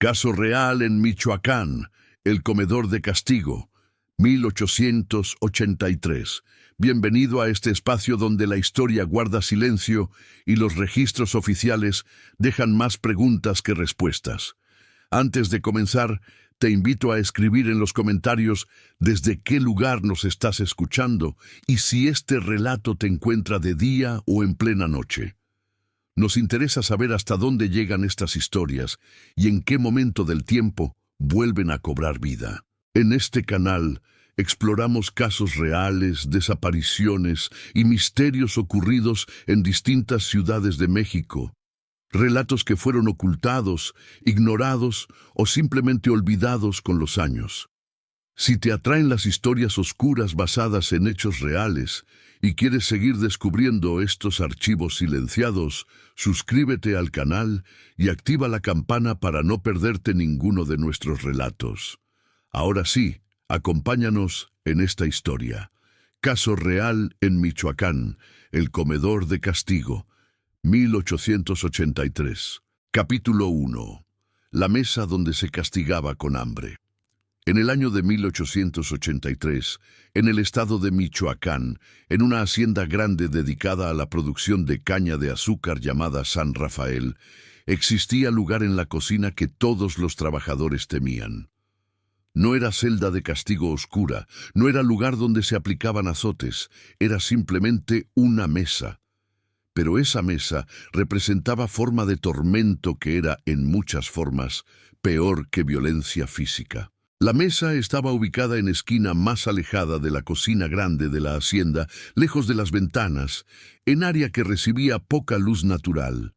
Caso real en Michoacán, el comedor de castigo, 1883. Bienvenido a este espacio donde la historia guarda silencio y los registros oficiales dejan más preguntas que respuestas. Antes de comenzar, te invito a escribir en los comentarios desde qué lugar nos estás escuchando y si este relato te encuentra de día o en plena noche. Nos interesa saber hasta dónde llegan estas historias y en qué momento del tiempo vuelven a cobrar vida. En este canal exploramos casos reales, desapariciones y misterios ocurridos en distintas ciudades de México. Relatos que fueron ocultados, ignorados o simplemente olvidados con los años. Si te atraen las historias oscuras basadas en hechos reales y quieres seguir descubriendo estos archivos silenciados, suscríbete al canal y activa la campana para no perderte ninguno de nuestros relatos. Ahora sí, acompáñanos en esta historia. Caso real en Michoacán, el comedor de castigo, 1883. Capítulo 1. La mesa donde se castigaba con hambre. En el año de 1883, en el estado de Michoacán, en una hacienda grande dedicada a la producción de caña de azúcar llamada San Rafael, existía lugar en la cocina que todos los trabajadores temían. No era celda de castigo oscura, no era lugar donde se aplicaban azotes, era simplemente una mesa. Pero esa mesa representaba forma de tormento que era, en muchas formas, peor que violencia física. La mesa estaba ubicada en esquina más alejada de la cocina grande de la hacienda, lejos de las ventanas, en área que recibía poca luz natural.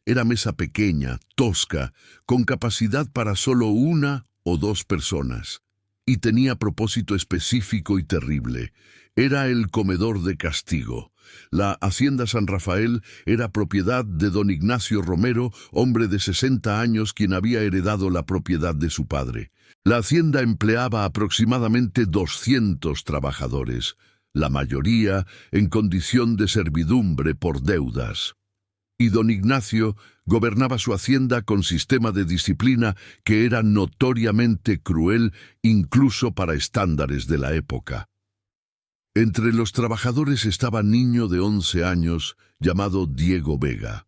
Era mesa pequeña, tosca, con capacidad para solo una o dos personas, y tenía propósito específico y terrible. Era el comedor de castigo. La hacienda San Rafael era propiedad de don Ignacio Romero, hombre de 60 años quien había heredado la propiedad de su padre. La hacienda empleaba aproximadamente 200 trabajadores, la mayoría en condición de servidumbre por deudas. Y don Ignacio gobernaba su hacienda con sistema de disciplina que era notoriamente cruel incluso para estándares de la época. Entre los trabajadores estaba niño de 11 años llamado Diego Vega.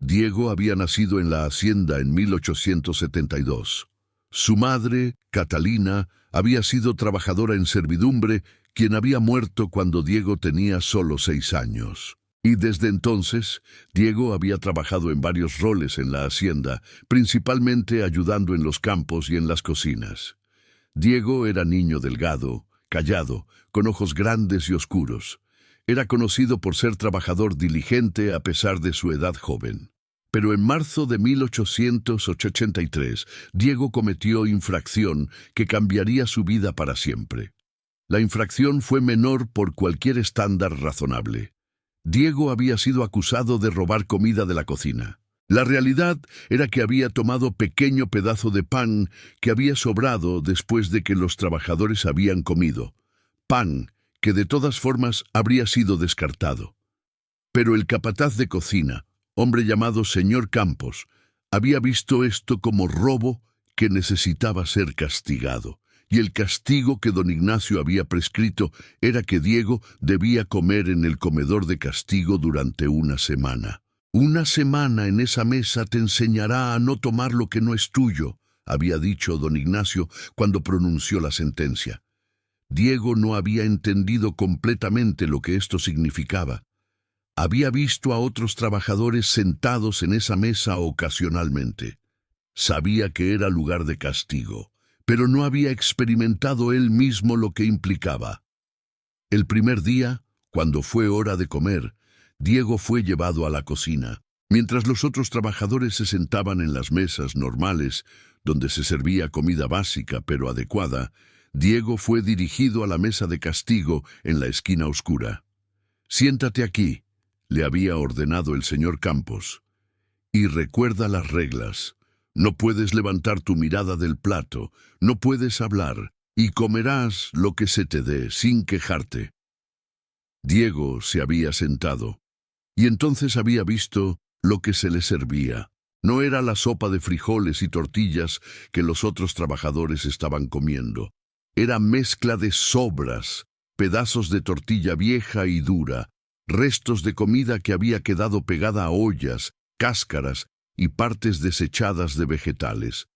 Diego había nacido en la hacienda en 1872. Su madre, Catalina, había sido trabajadora en servidumbre, quien había muerto cuando Diego tenía solo 6 años. Y desde entonces, Diego había trabajado en varios roles en la hacienda, principalmente ayudando en los campos y en las cocinas. Diego era niño delgado, callado, con ojos grandes y oscuros. Era conocido por ser trabajador diligente a pesar de su edad joven. Pero en marzo de 1883, Diego cometió infracción que cambiaría su vida para siempre. La infracción fue menor por cualquier estándar razonable. Diego había sido acusado de robar comida de la cocina. La realidad era que había tomado pequeño pedazo de pan que había sobrado después de que los trabajadores habían comido. Pan que de todas formas habría sido descartado. Pero el capataz de cocina, hombre llamado señor Campos, había visto esto como robo que necesitaba ser castigado, y el castigo que don Ignacio había prescrito era que Diego debía comer en el comedor de castigo durante una semana. «Una semana en esa mesa te enseñará a no tomar lo que no es tuyo», había dicho don Ignacio cuando pronunció la sentencia. Diego no había entendido completamente lo que esto significaba. Había visto a otros trabajadores sentados en esa mesa ocasionalmente. Sabía que era lugar de castigo, pero no había experimentado él mismo lo que implicaba. El primer día, cuando fue hora de comer, Diego fue llevado a la cocina. Mientras los otros trabajadores se sentaban en las mesas normales, donde se servía comida básica pero adecuada, Diego fue dirigido a la mesa de castigo en la esquina oscura. «Siéntate aquí», le había ordenado el señor Campos. «Y recuerda las reglas. No puedes levantar tu mirada del plato, no puedes hablar, y comerás lo que se te dé sin quejarte». Diego se había sentado, y entonces había visto lo que se le servía. No era la sopa de frijoles y tortillas que los otros trabajadores estaban comiendo. Era mezcla de sobras, pedazos de tortilla vieja y dura, restos de comida que había quedado pegada a ollas, cáscaras y partes desechadas de vegetales.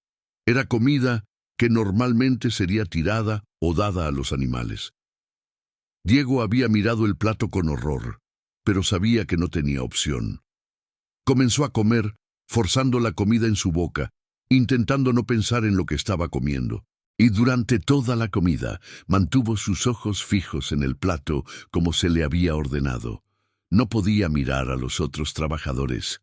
Era comida que normalmente sería tirada o dada a los animales. Diego había mirado el plato con horror, pero sabía que no tenía opción. Comenzó a comer, forzando la comida en su boca, intentando no pensar en lo que estaba comiendo. Y durante toda la comida mantuvo sus ojos fijos en el plato como se le había ordenado. No podía mirar a los otros trabajadores.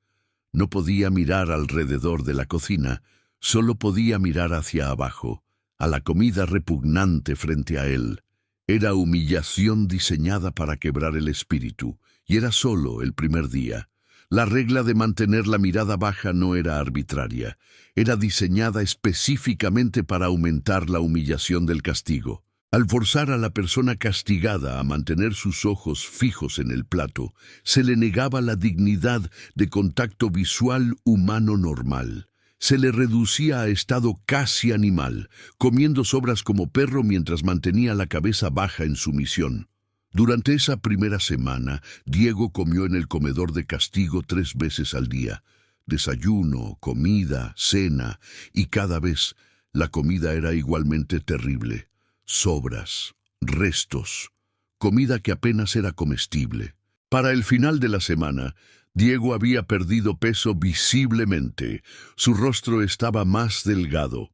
No podía mirar alrededor de la cocina. Solo podía mirar hacia abajo, a la comida repugnante frente a él. Era humillación diseñada para quebrar el espíritu, y era solo el primer día. La regla de mantener la mirada baja no era arbitraria, era diseñada específicamente para aumentar la humillación del castigo. Al forzar a la persona castigada a mantener sus ojos fijos en el plato, se le negaba la dignidad de contacto visual humano normal. Se le reducía a estado casi animal, comiendo sobras como perro mientras mantenía la cabeza baja en sumisión. Durante esa primera semana, Diego comió en el comedor de castigo 3 veces al día. Desayuno, comida, cena, y cada vez la comida era igualmente terrible. Sobras, restos, comida que apenas era comestible. Para el final de la semana, Diego había perdido peso visiblemente. Su rostro estaba más delgado.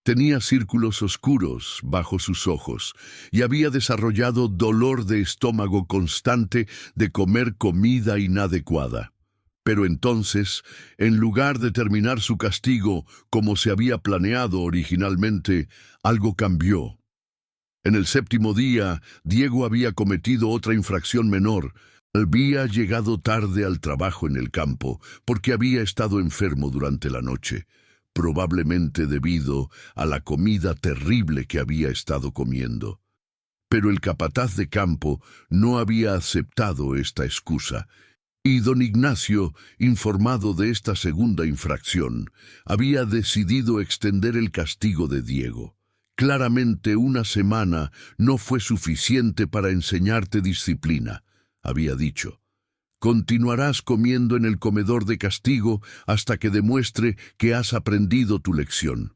Tenía círculos oscuros bajo sus ojos y había desarrollado dolor de estómago constante de comer comida inadecuada. Pero entonces, en lugar de terminar su castigo como se había planeado originalmente, algo cambió. En el 7º día, Diego había cometido otra infracción menor. Había llegado tarde al trabajo en el campo porque había estado enfermo durante la noche, probablemente debido a la comida terrible que había estado comiendo. Pero el capataz de campo no había aceptado esta excusa, y don Ignacio, informado de esta segunda infracción, había decidido extender el castigo de Diego. Claramente 1 semana no fue suficiente para enseñarte disciplina, había dicho. Continuarás comiendo en el comedor de castigo hasta que demuestre que has aprendido tu lección.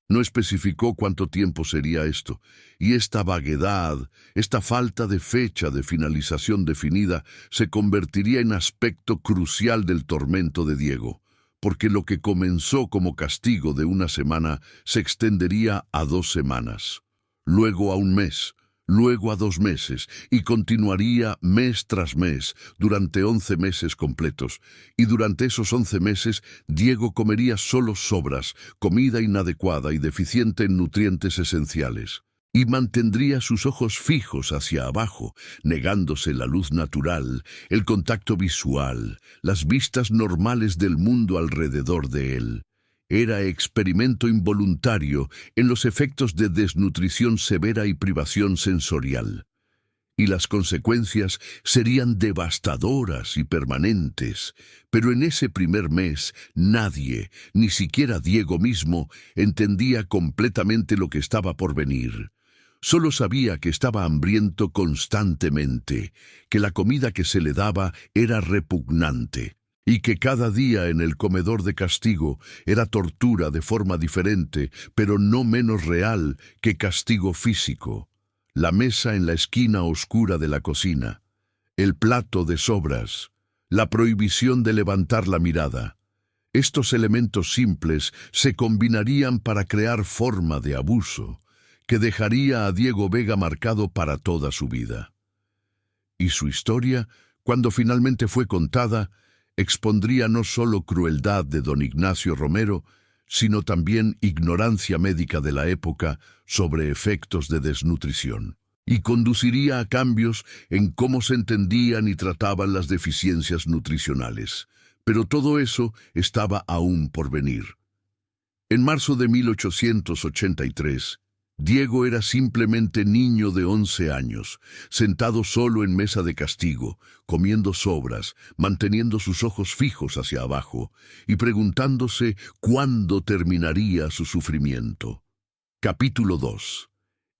No especificó cuánto tiempo sería esto, y esta vaguedad, esta falta de fecha de finalización definida, se convertiría en aspecto crucial del tormento de Diego, porque lo que comenzó como castigo de 1 semana se extendería a 2 semanas, luego a 1 mes, luego a 2 meses, y continuaría mes tras mes, durante 11 meses completos. Y durante esos 11 meses, Diego comería solo sobras, comida inadecuada y deficiente en nutrientes esenciales. Y mantendría sus ojos fijos hacia abajo, negándose la luz natural, el contacto visual, las vistas normales del mundo alrededor de él. Era experimento involuntario en los efectos de desnutrición severa y privación sensorial. Y las consecuencias serían devastadoras y permanentes. Pero en ese primer mes nadie, ni siquiera Diego mismo, entendía completamente lo que estaba por venir. Solo sabía que estaba hambriento constantemente, que la comida que se le daba era repugnante, y que cada día en el comedor de castigo era tortura de forma diferente, pero no menos real que castigo físico. La mesa en la esquina oscura de la cocina, el plato de sobras, la prohibición de levantar la mirada. Estos elementos simples se combinarían para crear forma de abuso, que dejaría a Diego Vega marcado para toda su vida. Y su historia, cuando finalmente fue contada, expondría no solo crueldad de don Ignacio Romero, sino también ignorancia médica de la época sobre efectos de desnutrición, y conduciría a cambios en cómo se entendían y trataban las deficiencias nutricionales. Pero todo eso estaba aún por venir. En marzo de 1883, Diego era simplemente niño de 11 años, sentado solo en mesa de castigo, comiendo sobras, manteniendo sus ojos fijos hacia abajo y preguntándose cuándo terminaría su sufrimiento. Capítulo 2.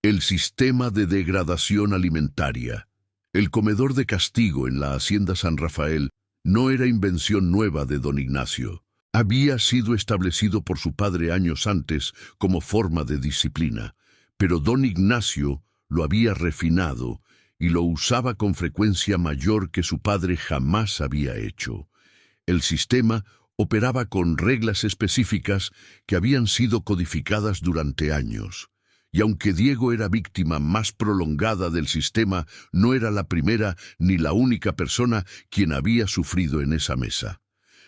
El sistema de degradación alimentaria. El comedor de castigo en la Hacienda San Rafael no era invención nueva de don Ignacio. Había sido establecido por su padre años antes como forma de disciplina, pero don Ignacio lo había refinado y lo usaba con frecuencia mayor que su padre jamás había hecho. El sistema operaba con reglas específicas que habían sido codificadas durante años. Y aunque Diego era víctima más prolongada del sistema, no era la primera ni la única persona quien había sufrido en esa mesa.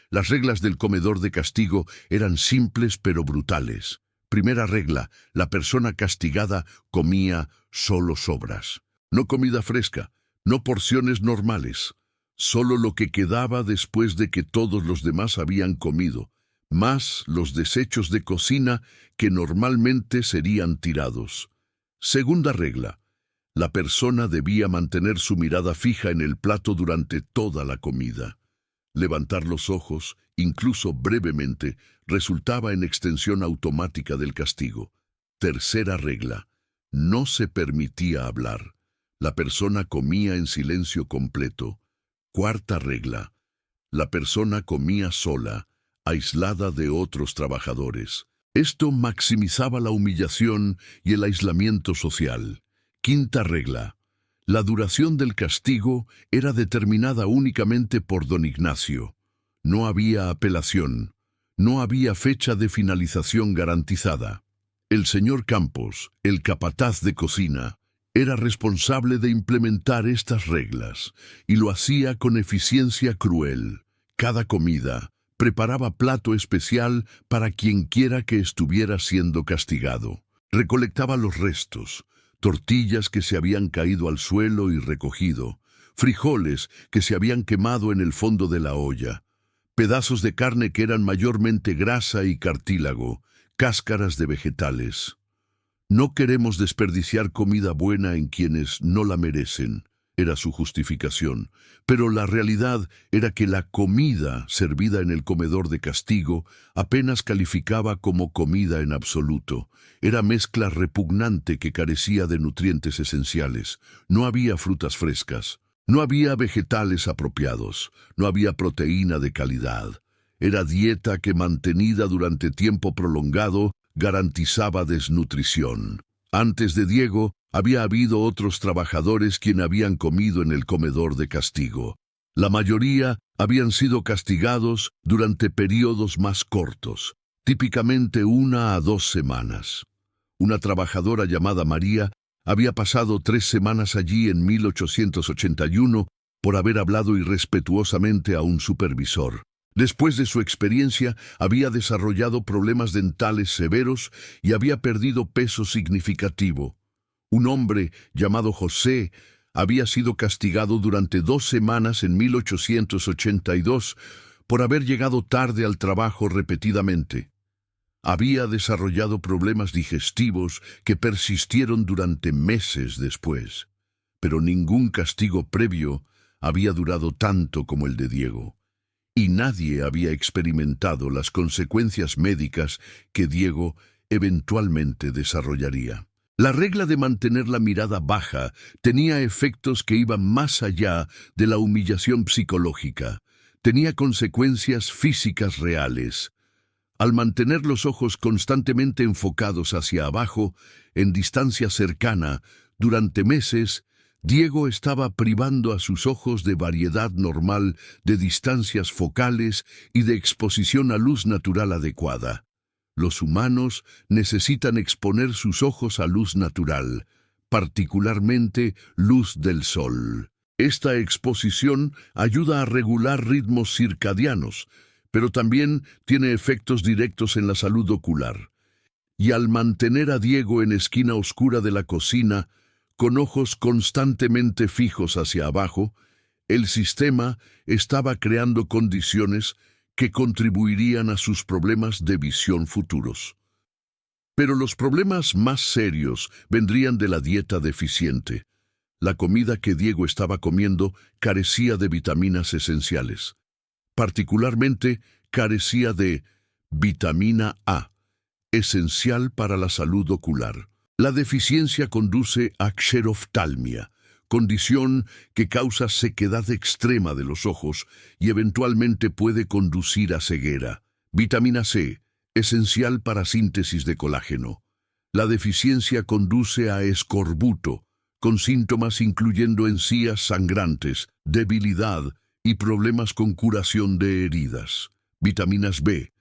Las reglas del comedor de castigo eran simples pero brutales. Primera regla: la persona castigada comía solo sobras. No comida fresca, no porciones normales. Solo lo que quedaba después de que todos los demás habían comido, más los desechos de cocina que normalmente serían tirados. Segunda regla: la persona debía mantener su mirada fija en el plato durante toda la comida. Levantar los ojos, incluso brevemente, resultaba en extensión automática del castigo. Tercera regla: no se permitía hablar. La persona comía en silencio completo. Cuarta regla: la persona comía sola, aislada de otros trabajadores. Esto maximizaba la humillación y el aislamiento social. Quinta regla: la duración del castigo era determinada únicamente por don Ignacio. No había apelación. No había fecha de finalización garantizada. El señor Campos, el capataz de cocina, era responsable de implementar estas reglas, y lo hacía con eficiencia cruel. Cada comida preparaba plato especial para quienquiera que estuviera siendo castigado. Recolectaba los restos, tortillas que se habían caído al suelo y recogido, frijoles que se habían quemado en el fondo de la olla, pedazos de carne que eran mayormente grasa y cartílago, cáscaras de vegetales. No queremos desperdiciar comida buena en quienes no la merecen, era su justificación, pero la realidad era que la comida servida en el comedor de castigo apenas calificaba como comida en absoluto. Era mezcla repugnante que carecía de nutrientes esenciales. No había frutas frescas, no había vegetales apropiados, no había proteína de calidad. Era dieta que, mantenida durante tiempo prolongado, garantizaba desnutrición. Antes de Diego, había habido otros trabajadores quienes habían comido en el comedor de castigo. La mayoría habían sido castigados durante periodos más cortos, típicamente 1 a 2 semanas. Una trabajadora llamada María había pasado 3 semanas allí en 1881 por haber hablado irrespetuosamente a un supervisor. Después de su experiencia, había desarrollado problemas dentales severos y había perdido peso significativo. Un hombre llamado José había sido castigado durante 2 semanas en 1882 por haber llegado tarde al trabajo repetidamente. Había desarrollado problemas digestivos que persistieron durante meses después, pero ningún castigo previo había durado tanto como el de Diego. Y nadie había experimentado las consecuencias médicas que Diego eventualmente desarrollaría. La regla de mantener la mirada baja tenía efectos que iban más allá de la humillación psicológica. Tenía consecuencias físicas reales. Al mantener los ojos constantemente enfocados hacia abajo, en distancia cercana, durante meses, Diego estaba privando a sus ojos de variedad normal de distancias focales y de exposición a luz natural adecuada. Los humanos necesitan exponer sus ojos a luz natural, particularmente luz del sol. Esta exposición ayuda a regular ritmos circadianos, pero también tiene efectos directos en la salud ocular. Y al mantener a Diego en esquina oscura de la cocina, con ojos constantemente fijos hacia abajo, el sistema estaba creando condiciones que contribuirían a sus problemas de visión futuros. Pero los problemas más serios vendrían de la dieta deficiente. La comida que Diego estaba comiendo carecía de vitaminas esenciales. Particularmente, carecía de vitamina A, esencial para la salud ocular. La deficiencia conduce a xeroftalmia, condición que causa sequedad extrema de los ojos y eventualmente puede conducir a ceguera. Vitamina C, esencial para síntesis de colágeno. La deficiencia conduce a escorbuto, con síntomas incluyendo encías sangrantes, debilidad y problemas con curación de heridas. Vitaminas B,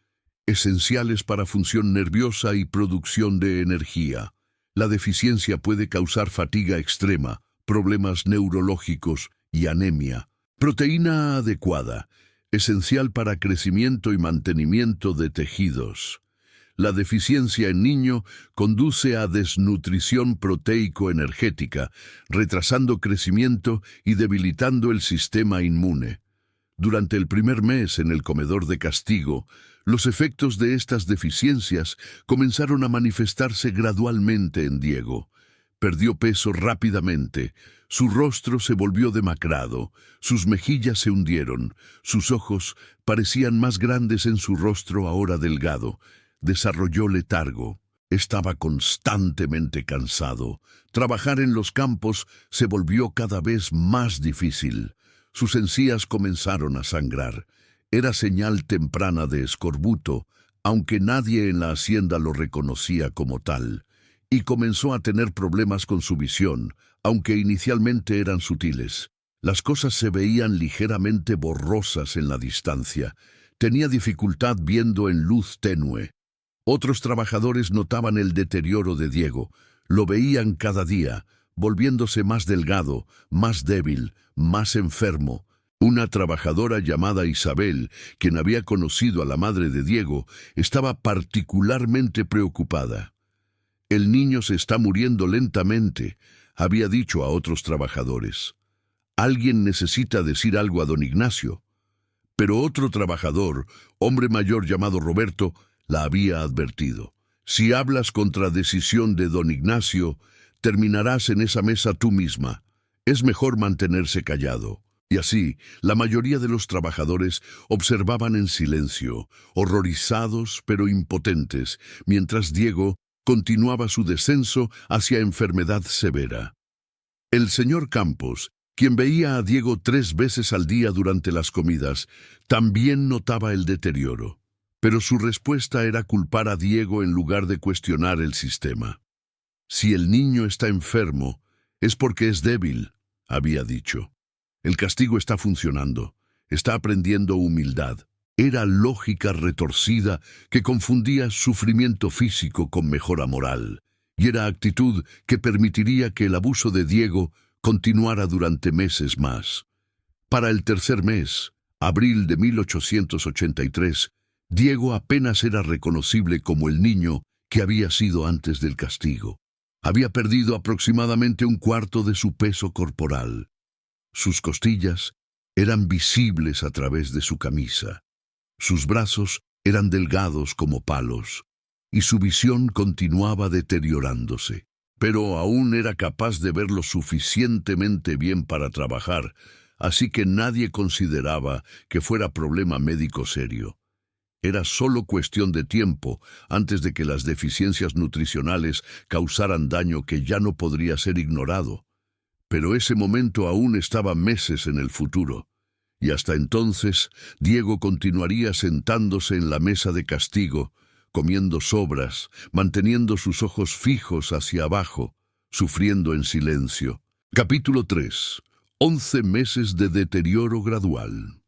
esenciales para función nerviosa y producción de energía. La deficiencia puede causar fatiga extrema, problemas neurológicos y anemia. Proteína adecuada, esencial para crecimiento y mantenimiento de tejidos. La deficiencia en niño conduce a desnutrición proteico-energética, retrasando crecimiento y debilitando el sistema inmune. Durante el primer mes en el comedor de castigo, los efectos de estas deficiencias comenzaron a manifestarse gradualmente en Diego. Perdió peso rápidamente, su rostro se volvió demacrado, sus mejillas se hundieron, sus ojos parecían más grandes en su rostro ahora delgado. Desarrolló letargo, estaba constantemente cansado. Trabajar en los campos se volvió cada vez más difícil. Sus encías comenzaron a sangrar. Era señal temprana de escorbuto, aunque nadie en la hacienda lo reconocía como tal. Y comenzó a tener problemas con su visión, aunque inicialmente eran sutiles. Las cosas se veían ligeramente borrosas en la distancia. Tenía dificultad viendo en luz tenue. Otros trabajadores notaban el deterioro de Diego. Lo veían cada día, volviéndose más delgado, más débil, más enfermo. Una trabajadora llamada Isabel, quien había conocido a la madre de Diego, estaba particularmente preocupada. «El niño se está muriendo lentamente», había dicho a otros trabajadores. «Alguien necesita decir algo a don Ignacio». Pero otro trabajador, hombre mayor llamado Roberto, la había advertido. «Si hablas contra decisión de don Ignacio, terminarás en esa mesa tú misma. Es mejor mantenerse callado». Y así, la mayoría de los trabajadores observaban en silencio, horrorizados pero impotentes, mientras Diego continuaba su descenso hacia enfermedad severa. El señor Campos, quien veía a Diego 3 veces al día durante las comidas, también notaba el deterioro. Pero su respuesta era culpar a Diego en lugar de cuestionar el sistema. «Si el niño está enfermo, es porque es débil», había dicho. «El castigo está funcionando, está aprendiendo humildad». Era lógica retorcida que confundía sufrimiento físico con mejora moral, y era actitud que permitiría que el abuso de Diego continuara durante meses más. Para el tercer mes, abril de 1883, Diego apenas era reconocible como el niño que había sido antes del castigo. Había perdido aproximadamente 1/4 de su peso corporal. Sus costillas eran visibles a través de su camisa. Sus brazos eran delgados como palos, y su visión continuaba deteriorándose. Pero aún era capaz de ver lo suficientemente bien para trabajar, así que nadie consideraba que fuera problema médico serio. Era solo cuestión de tiempo antes de que las deficiencias nutricionales causaran daño que ya no podría ser ignorado. Pero ese momento aún estaba meses en el futuro. Y hasta entonces, Diego continuaría sentándose en la mesa de castigo, comiendo sobras, manteniendo sus ojos fijos hacia abajo, sufriendo en silencio. Capítulo 3. 11 meses de deterioro gradual.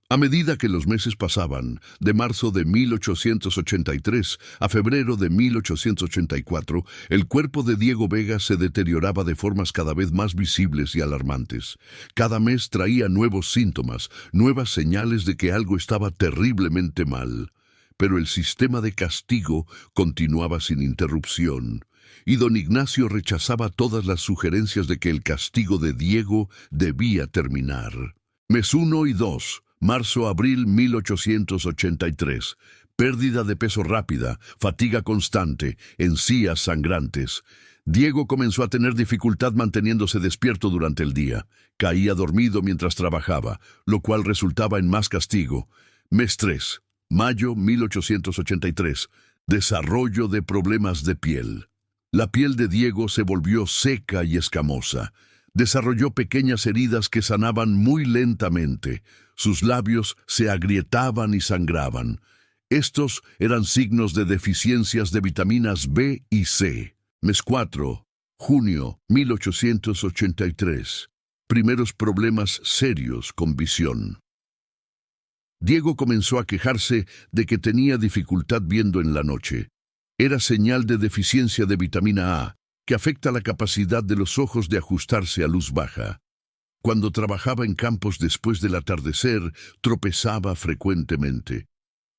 A medida que los meses pasaban, de marzo de 1883 a febrero de 1884, el cuerpo de Diego Vega se deterioraba de formas cada vez más visibles y alarmantes. Cada mes traía nuevos síntomas, nuevas señales de que algo estaba terriblemente mal. Pero el sistema de castigo continuaba sin interrupción, y don Ignacio rechazaba todas las sugerencias de que el castigo de Diego debía terminar. Mes 1 y 2. Marzo-abril 1883. pérdida de peso rápida, fatiga constante, encías sangrantes. Diego comenzó a tener dificultad manteniéndose despierto durante el día. Caía dormido mientras trabajaba, lo cual resultaba en más castigo. Mes 3, mayo 1883. Desarrollo de problemas de piel. La piel de Diego se volvió seca y escamosa. Desarrolló pequeñas heridas que sanaban muy lentamente. Sus labios se agrietaban y sangraban. Estos eran signos de deficiencias de vitaminas B y C. Mes 4, junio 1883. Primeros problemas serios con visión. Diego comenzó a quejarse de que tenía dificultad viendo en la noche. Era señal de deficiencia de vitamina A, que afecta la capacidad de los ojos de ajustarse a luz baja. Cuando trabajaba en campos después del atardecer, tropezaba frecuentemente.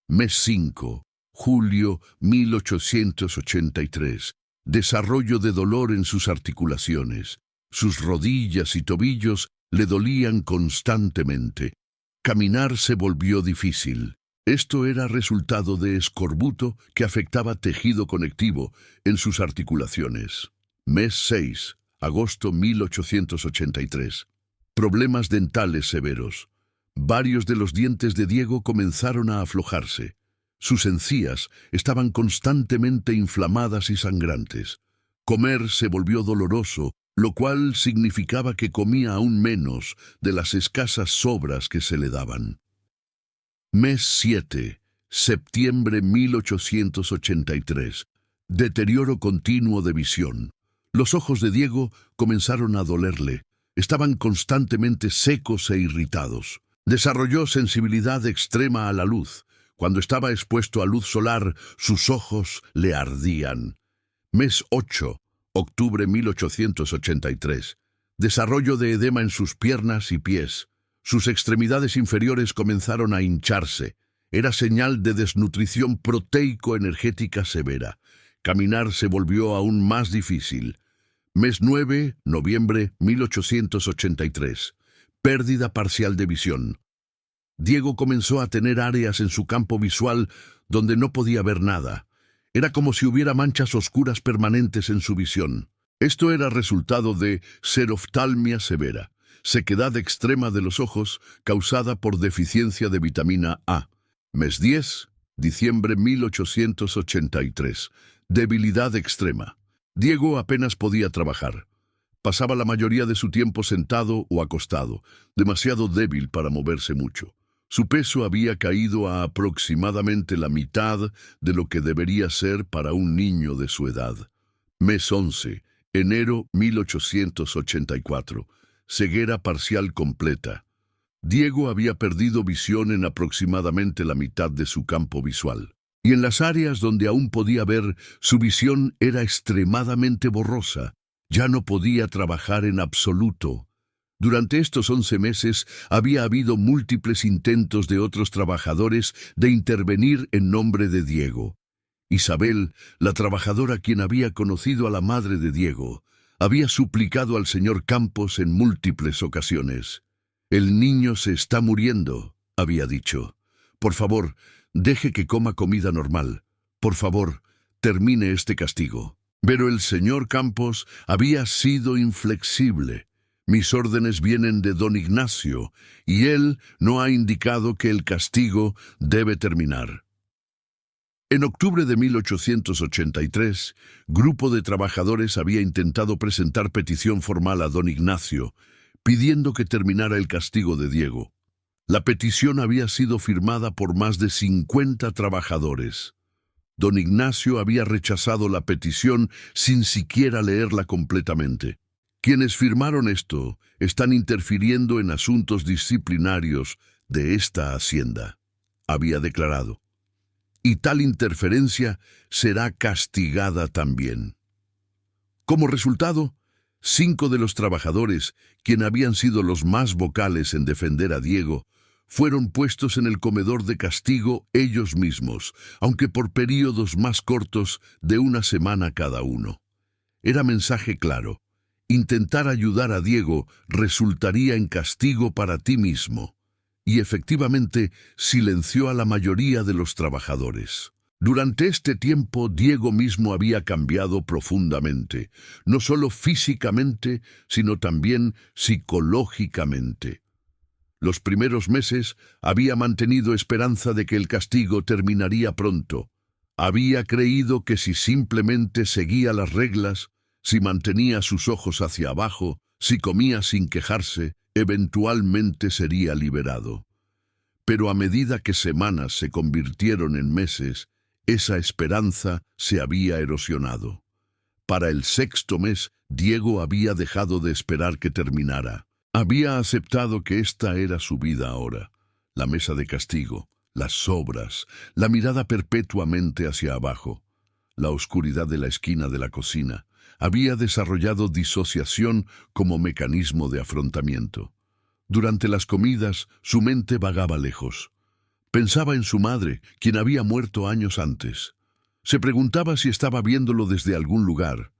Mes 5, julio 1883. Desarrollo de dolor en sus articulaciones. Sus rodillas y tobillos le dolían constantemente. Caminar se volvió difícil. Esto era resultado de escorbuto que afectaba tejido conectivo en sus articulaciones. Mes 6, agosto 1883. Problemas dentales severos. Varios de los dientes de Diego comenzaron a aflojarse. Sus encías estaban constantemente inflamadas y sangrantes. Comer se volvió doloroso, lo cual significaba que comía aún menos de las escasas sobras que se le daban. Mes 7, septiembre 1883. Deterioro continuo de visión. Los ojos de Diego comenzaron a dolerle. Estaban constantemente secos e irritados. Desarrolló sensibilidad extrema a la luz. Cuando estaba expuesto a luz solar, sus ojos le ardían. Mes 8, octubre 1883. Desarrollo de edema en sus piernas y pies. Sus extremidades inferiores comenzaron a hincharse. Era señal de desnutrición proteico-energética severa. Caminar se volvió aún más difícil. Mes 9, noviembre 1883. Pérdida parcial de visión. Diego comenzó a tener áreas en su campo visual donde no podía ver nada. Era como si hubiera manchas oscuras permanentes en su visión. Esto era resultado de xeroftalmia severa, sequedad extrema de los ojos causada por deficiencia de vitamina A. Mes 10, diciembre 1883. Debilidad extrema. Diego apenas podía trabajar. Pasaba la mayoría de su tiempo sentado o acostado, demasiado débil para moverse mucho. Su peso había caído a aproximadamente la mitad de lo que debería ser para un niño de su edad. Mes 11, enero 1884. Ceguera parcial completa. Diego había perdido visión en aproximadamente la mitad de su campo visual. Y en las áreas donde aún podía ver, su visión era extremadamente borrosa. Ya no podía trabajar en absoluto. Durante estos 11 meses había habido múltiples intentos de otros trabajadores de intervenir en nombre de Diego. Isabel, la trabajadora quien había conocido a la madre de Diego, había suplicado al señor Campos en múltiples ocasiones. «El niño se está muriendo», había dicho. «Por favor, deje que coma comida normal. Por favor, termine este castigo». Pero el señor Campos había sido inflexible. «Mis órdenes vienen de don Ignacio, y él no ha indicado que el castigo debe terminar». En octubre de 1883, grupo de trabajadores había intentado presentar petición formal a don Ignacio, pidiendo que terminara el castigo de Diego. La petición había sido firmada por más de 50 trabajadores. Don Ignacio había rechazado la petición sin siquiera leerla completamente. Quienes firmaron esto están interfiriendo en asuntos disciplinarios de esta hacienda, había declarado. Y tal interferencia será castigada también. Como resultado, 5 de los trabajadores, quienes habían sido los más vocales en defender a Diego, fueron puestos en el comedor de castigo ellos mismos, aunque por períodos más cortos de una semana cada uno. Era mensaje claro. Intentar ayudar a Diego resultaría en castigo para ti mismo. y efectivamente silenció a la mayoría de los trabajadores. Durante este tiempo, Diego mismo había cambiado profundamente, no solo físicamente, sino también psicológicamente. Los primeros meses había mantenido esperanza de que el castigo terminaría pronto. Había creído que si simplemente seguía las reglas, si mantenía sus ojos hacia abajo, si comía sin quejarse, eventualmente sería liberado. Pero a medida que semanas se convirtieron en meses, esa esperanza se había erosionado. Para el sexto mes, Diego había dejado de esperar que terminara. Había aceptado que esta era su vida ahora. La mesa de castigo, las sobras, la mirada perpetuamente hacia abajo, la oscuridad de la esquina de la cocina. Había desarrollado disociación como mecanismo de afrontamiento. Durante las comidas, su mente vagaba lejos. Pensaba en su madre, quien había muerto años antes. Se preguntaba si estaba viéndolo desde algún lugar.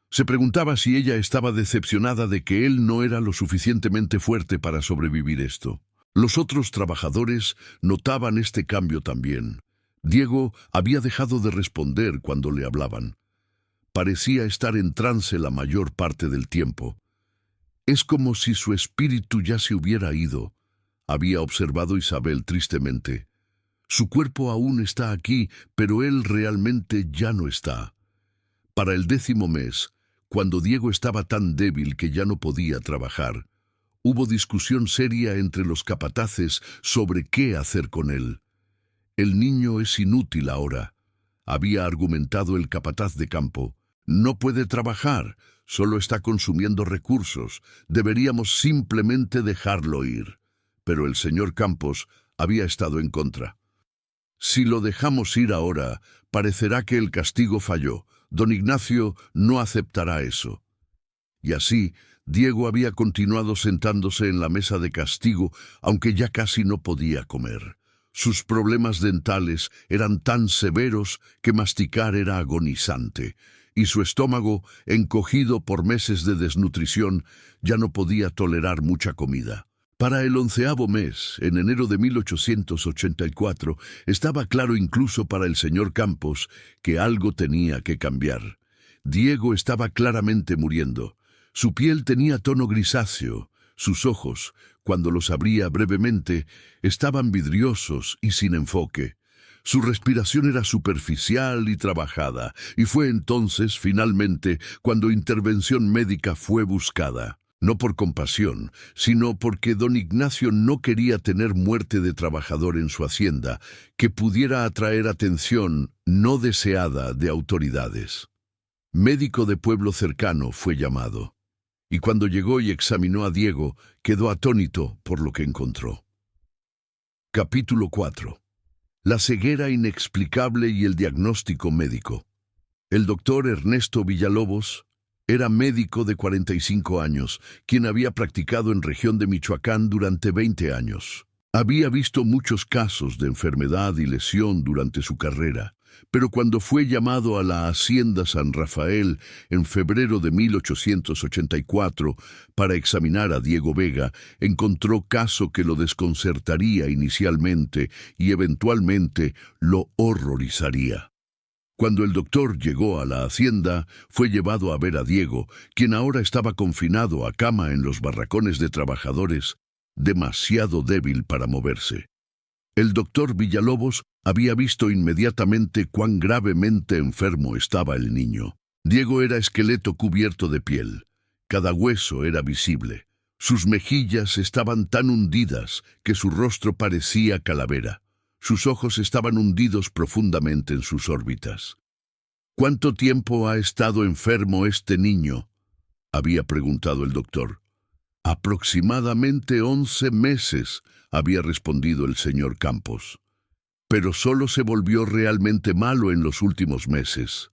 Se preguntaba si ella estaba decepcionada de que él no era lo suficientemente fuerte para sobrevivir esto. Los otros trabajadores notaban este cambio también. Diego había dejado de responder cuando le hablaban. Parecía estar en trance la mayor parte del tiempo. Es como si su espíritu ya se hubiera ido, había observado Isabel tristemente. Su cuerpo aún está aquí, pero él realmente ya no está. Para el 10º mes, cuando Diego estaba tan débil que ya no podía trabajar, hubo discusión seria entre los capataces sobre qué hacer con él. El niño es inútil ahora, había argumentado el capataz de campo. No puede trabajar, solo está consumiendo recursos. Deberíamos simplemente dejarlo ir. Pero el señor Campos había estado en contra. Si lo dejamos ir ahora, parecerá que el castigo falló. Don Ignacio no aceptará eso. Y así, Diego había continuado sentándose en la mesa de castigo, aunque ya casi no podía comer. Sus problemas dentales eran tan severos que masticar era agonizante, y su estómago, encogido por meses de desnutrición, ya no podía tolerar mucha comida. Para el 11º mes, en enero de 1884, estaba claro incluso para el señor Campos que algo tenía que cambiar. Diego estaba claramente muriendo. Su piel tenía tono grisáceo. Sus ojos, cuando los abría brevemente, estaban vidriosos y sin enfoque. Su respiración era superficial y trabajada, y fue entonces, finalmente, cuando intervención médica fue buscada. No por compasión, sino porque don Ignacio no quería tener muerte de trabajador en su hacienda, que pudiera atraer atención no deseada de autoridades. Médico de pueblo cercano fue llamado, y cuando llegó y examinó a Diego, quedó atónito por lo que encontró. Capítulo 4. La ceguera inexplicable y el diagnóstico médico. El doctor Ernesto Villalobos era médico de 45 años, quien había practicado en región de Michoacán durante 20 años. Había visto muchos casos de enfermedad y lesión durante su carrera, pero cuando fue llamado a la Hacienda San Rafael en febrero de 1884 para examinar a Diego Vega, encontró caso que lo desconcertaría inicialmente y eventualmente lo horrorizaría. Cuando el doctor llegó a la hacienda, fue llevado a ver a Diego, quien ahora estaba confinado a cama en los barracones de trabajadores, demasiado débil para moverse. El doctor Villalobos había visto inmediatamente cuán gravemente enfermo estaba el niño. Diego era esqueleto cubierto de piel. Cada hueso era visible. Sus mejillas estaban tan hundidas que su rostro parecía calavera. Sus ojos estaban hundidos profundamente en sus órbitas. ¿Cuánto tiempo ha estado enfermo este niño?, había preguntado el doctor. Aproximadamente 11 meses, había respondido el señor Campos. Pero solo se volvió realmente malo en los últimos meses.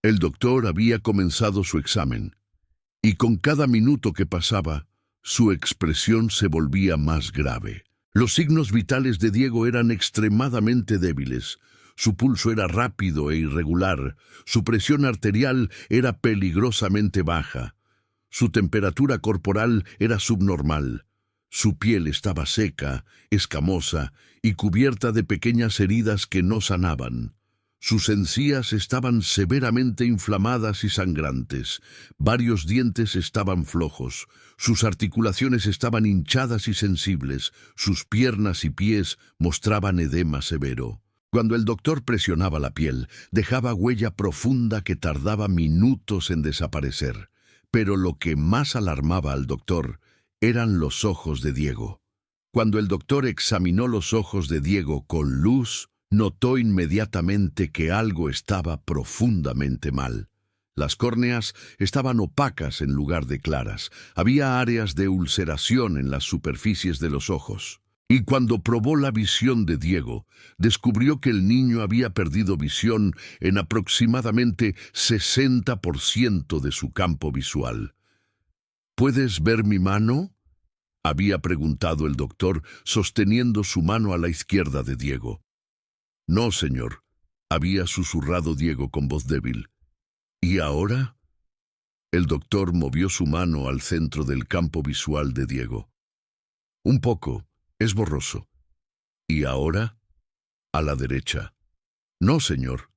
El doctor había comenzado su examen, y con cada minuto que pasaba, su expresión se volvía más grave. Los signos vitales de Diego eran extremadamente débiles. Su pulso era rápido e irregular. Su presión arterial era peligrosamente baja. Su temperatura corporal era subnormal. Su piel estaba seca, escamosa y cubierta de pequeñas heridas que no sanaban. Sus encías estaban severamente inflamadas y sangrantes. Varios dientes estaban flojos. Sus articulaciones estaban hinchadas y sensibles. Sus piernas y pies mostraban edema severo. Cuando el doctor presionaba la piel, dejaba huella profunda que tardaba minutos en desaparecer. Pero lo que más alarmaba al doctor eran los ojos de Diego. Cuando el doctor examinó los ojos de Diego con luz, notó inmediatamente que algo estaba profundamente mal. Las córneas estaban opacas en lugar de claras. Había áreas de ulceración en las superficies de los ojos. Y cuando probó la visión de Diego, descubrió que el niño había perdido visión en aproximadamente 60% de su campo visual. ¿Puedes ver mi mano?, había preguntado el doctor, sosteniendo su mano a la izquierda de Diego. No, señor, había susurrado Diego con voz débil. ¿Y ahora? El doctor movió su mano al centro del campo visual de Diego. Un poco, es borroso. ¿Y ahora? A la derecha. No, señor.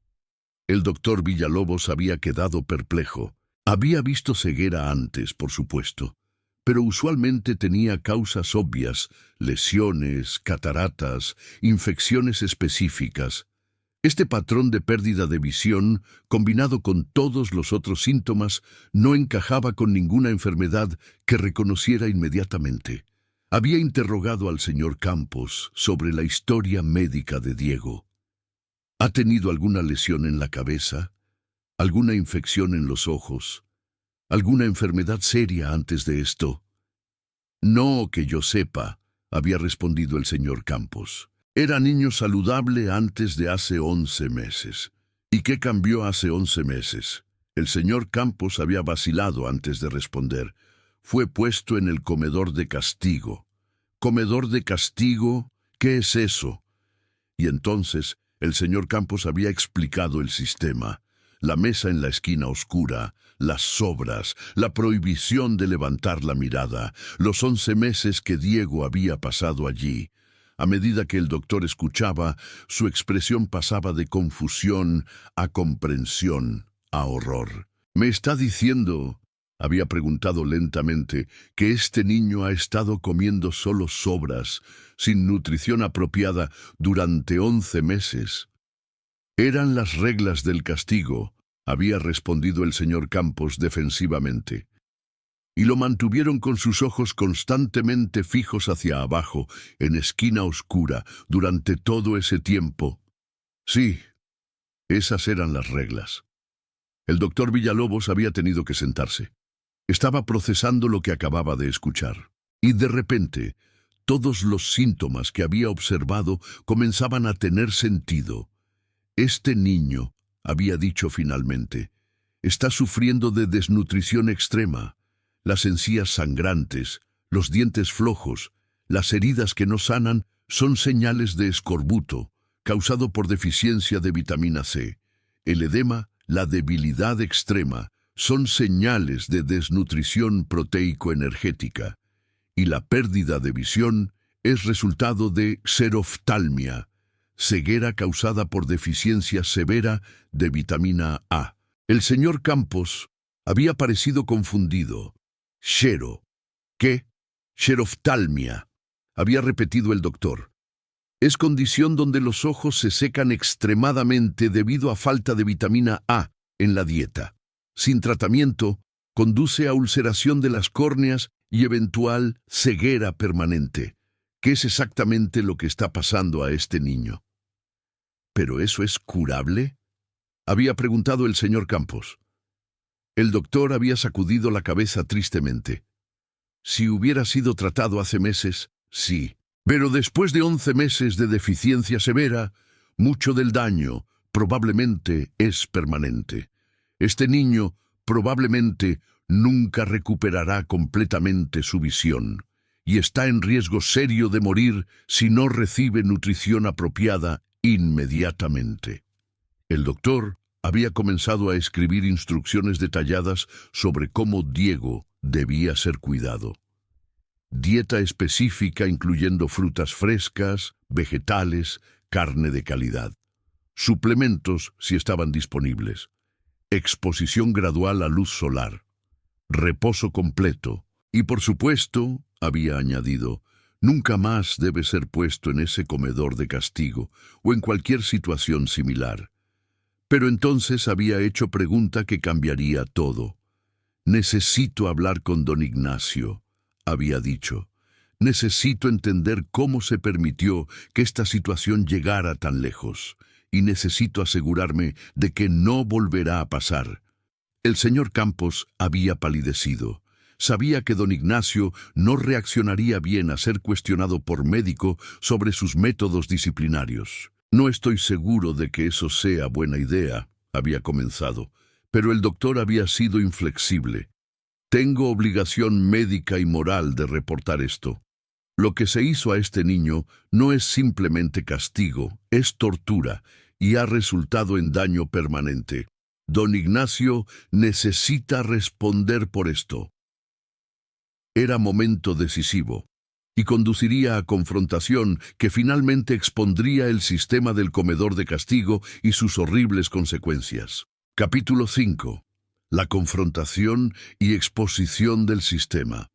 El doctor Villalobos había quedado perplejo. Había visto ceguera antes, por supuesto, pero usualmente tenía causas obvias, lesiones, cataratas, infecciones específicas. Este patrón de pérdida de visión, combinado con todos los otros síntomas, no encajaba con ninguna enfermedad que reconociera inmediatamente. Había interrogado al señor Campos sobre la historia médica de Diego. ¿Ha tenido alguna lesión en la cabeza? ¿Alguna infección en los ojos? ¿Alguna enfermedad seria antes de esto? No que yo sepa, había respondido el señor Campos. Era niño saludable antes de hace 11 meses. ¿Y qué cambió hace 11 meses? El señor Campos había vacilado antes de responder. Fue puesto en el comedor de castigo. ¿Comedor de castigo? ¿Qué es eso? Y entonces el señor Campos había explicado el sistema. La mesa en la esquina oscura, las sobras, la prohibición de levantar la mirada, los 11 meses que Diego había pasado allí. A medida que el doctor escuchaba, su expresión pasaba de confusión a comprensión, a horror. ¿Me está diciendo, había preguntado lentamente, que este niño ha estado comiendo solo sobras, sin nutrición apropiada, durante 11 meses? Eran las reglas del castigo, había respondido el señor Campos defensivamente. Y lo mantuvieron con sus ojos constantemente fijos hacia abajo, en esquina oscura, durante todo ese tiempo. Sí, esas eran las reglas. El doctor Villalobos había tenido que sentarse. Estaba procesando lo que acababa de escuchar. Y de repente, todos los síntomas que había observado comenzaban a tener sentido. Este niño, había dicho finalmente, está sufriendo de desnutrición extrema. Las encías sangrantes, los dientes flojos, las heridas que no sanan son señales de escorbuto, causado por deficiencia de vitamina C. El edema, la debilidad extrema, son señales de desnutrición proteico-energética. Y la pérdida de visión es resultado de xeroftalmia, ceguera causada por deficiencia severa de vitamina A. El señor Campos había parecido confundido. Xero. ¿Qué? Xeroftalmia, había repetido el doctor. Es condición donde los ojos se secan extremadamente debido a falta de vitamina A en la dieta. Sin tratamiento, conduce a ulceración de las córneas y eventual ceguera permanente. ¿Qué es exactamente lo que está pasando a este niño? ¿Pero eso es curable?, había preguntado el señor Campos. El doctor había sacudido la cabeza tristemente. Si hubiera sido tratado hace meses, sí. Pero después de 11 meses de deficiencia severa, mucho del daño probablemente es permanente. Este niño probablemente nunca recuperará completamente su visión y está en riesgo serio de morir si no recibe nutrición apropiada inmediatamente. El doctor había comenzado a escribir instrucciones detalladas sobre cómo Diego debía ser cuidado. dieta específica incluyendo frutas frescas, vegetales, carne de calidad, suplementos si estaban disponibles, exposición gradual a luz solar, reposo completo y, por supuesto, había añadido, nunca más debe ser puesto en ese comedor de castigo o en cualquier situación similar. Pero entonces había hecho pregunta que cambiaría todo. Necesito hablar con don Ignacio, había dicho. Necesito entender cómo se permitió que esta situación llegara tan lejos, y necesito asegurarme de que no volverá a pasar. El señor Campos había palidecido. Sabía que don Ignacio no reaccionaría bien a ser cuestionado por médico sobre sus métodos disciplinarios. No estoy seguro de que eso sea buena idea, había comenzado, pero el doctor había sido inflexible. Tengo obligación médica y moral de reportar esto. Lo que se hizo a este niño no es simplemente castigo, es tortura y ha resultado en daño permanente. Don Ignacio necesita responder por esto. Era momento decisivo y conduciría a confrontación que finalmente expondría el sistema del comedor de castigo y sus horribles consecuencias. Capítulo 5. La confrontación y exposición del sistema.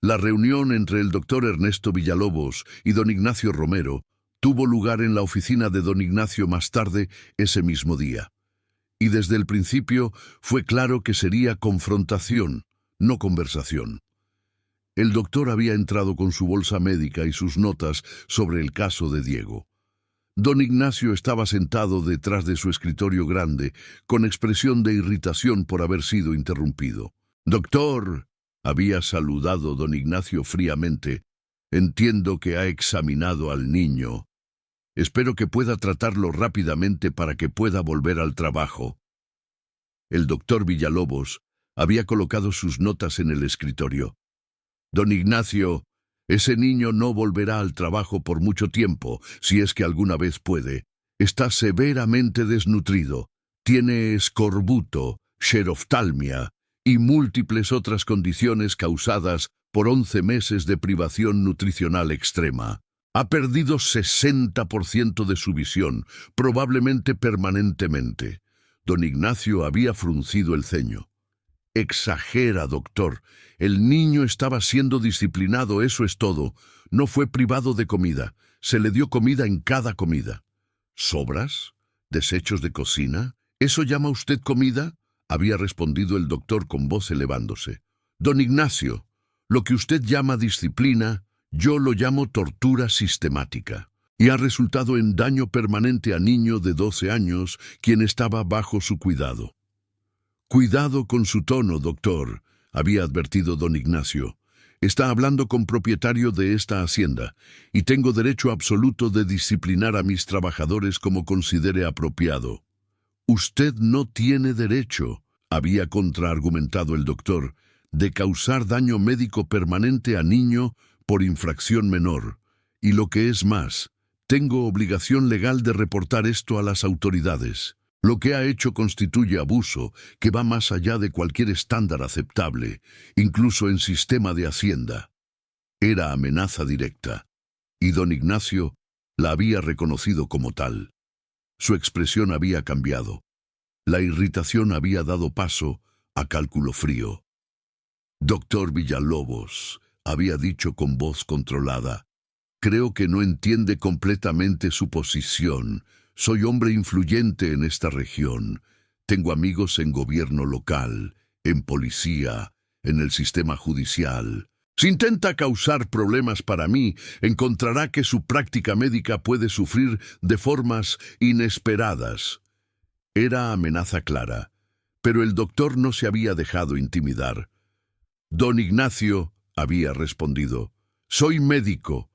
La reunión entre el doctor Ernesto Villalobos y don Ignacio Romero tuvo lugar en la oficina de don Ignacio más tarde ese mismo día. Y desde el principio fue claro que sería confrontación, no conversación. El doctor había entrado con su bolsa médica y sus notas sobre el caso de Diego. Don Ignacio estaba sentado detrás de su escritorio grande, con expresión de irritación por haber sido interrumpido. «Doctor», había saludado don Ignacio fríamente, «entiendo que ha examinado al niño. Espero que pueda tratarlo rápidamente para que pueda volver al trabajo». El doctor Villalobos había colocado sus notas en el escritorio. «Don Ignacio, ese niño no volverá al trabajo por mucho tiempo, si es que alguna vez puede. Está severamente desnutrido. Tiene escorbuto, xeroftalmia y múltiples otras condiciones causadas por 11 meses de privación nutricional extrema. Ha perdido 60% de su visión, probablemente permanentemente». Don Ignacio había fruncido el ceño. «Exagera, doctor. El niño estaba siendo disciplinado, eso es todo. No fue privado de comida. Se le dio comida en cada comida». «¿Sobras? ¿Desechos de cocina? ¿Eso llama usted comida?», había respondido el doctor con voz elevándose. «Don Ignacio, lo que usted llama disciplina, yo lo llamo tortura sistemática. Y ha resultado en daño permanente a niño de 12 años, quien estaba bajo su cuidado». «Cuidado con su tono, doctor», había advertido don Ignacio. «Está hablando con propietario de esta hacienda, y tengo derecho absoluto de disciplinar a mis trabajadores como considere apropiado». «Usted no tiene derecho», había contraargumentado el doctor, «de causar daño médico permanente a niño por infracción menor. Y lo que es más, tengo obligación legal de reportar esto a las autoridades. Lo que ha hecho constituye abuso que va más allá de cualquier estándar aceptable, incluso en sistema de hacienda». Era amenaza directa, y don Ignacio la había reconocido como tal. Su expresión había cambiado. La irritación había dado paso a cálculo frío. «Doctor Villalobos», había dicho con voz controlada, «creo que no entiende completamente su posición. Soy hombre influyente en esta región. Tengo amigos en gobierno local, en policía, en el sistema judicial. Si intenta causar problemas para mí, encontrará que su práctica médica puede sufrir de formas inesperadas». Era amenaza clara, pero el doctor no se había dejado intimidar. «Don Ignacio», había respondido, «soy médico.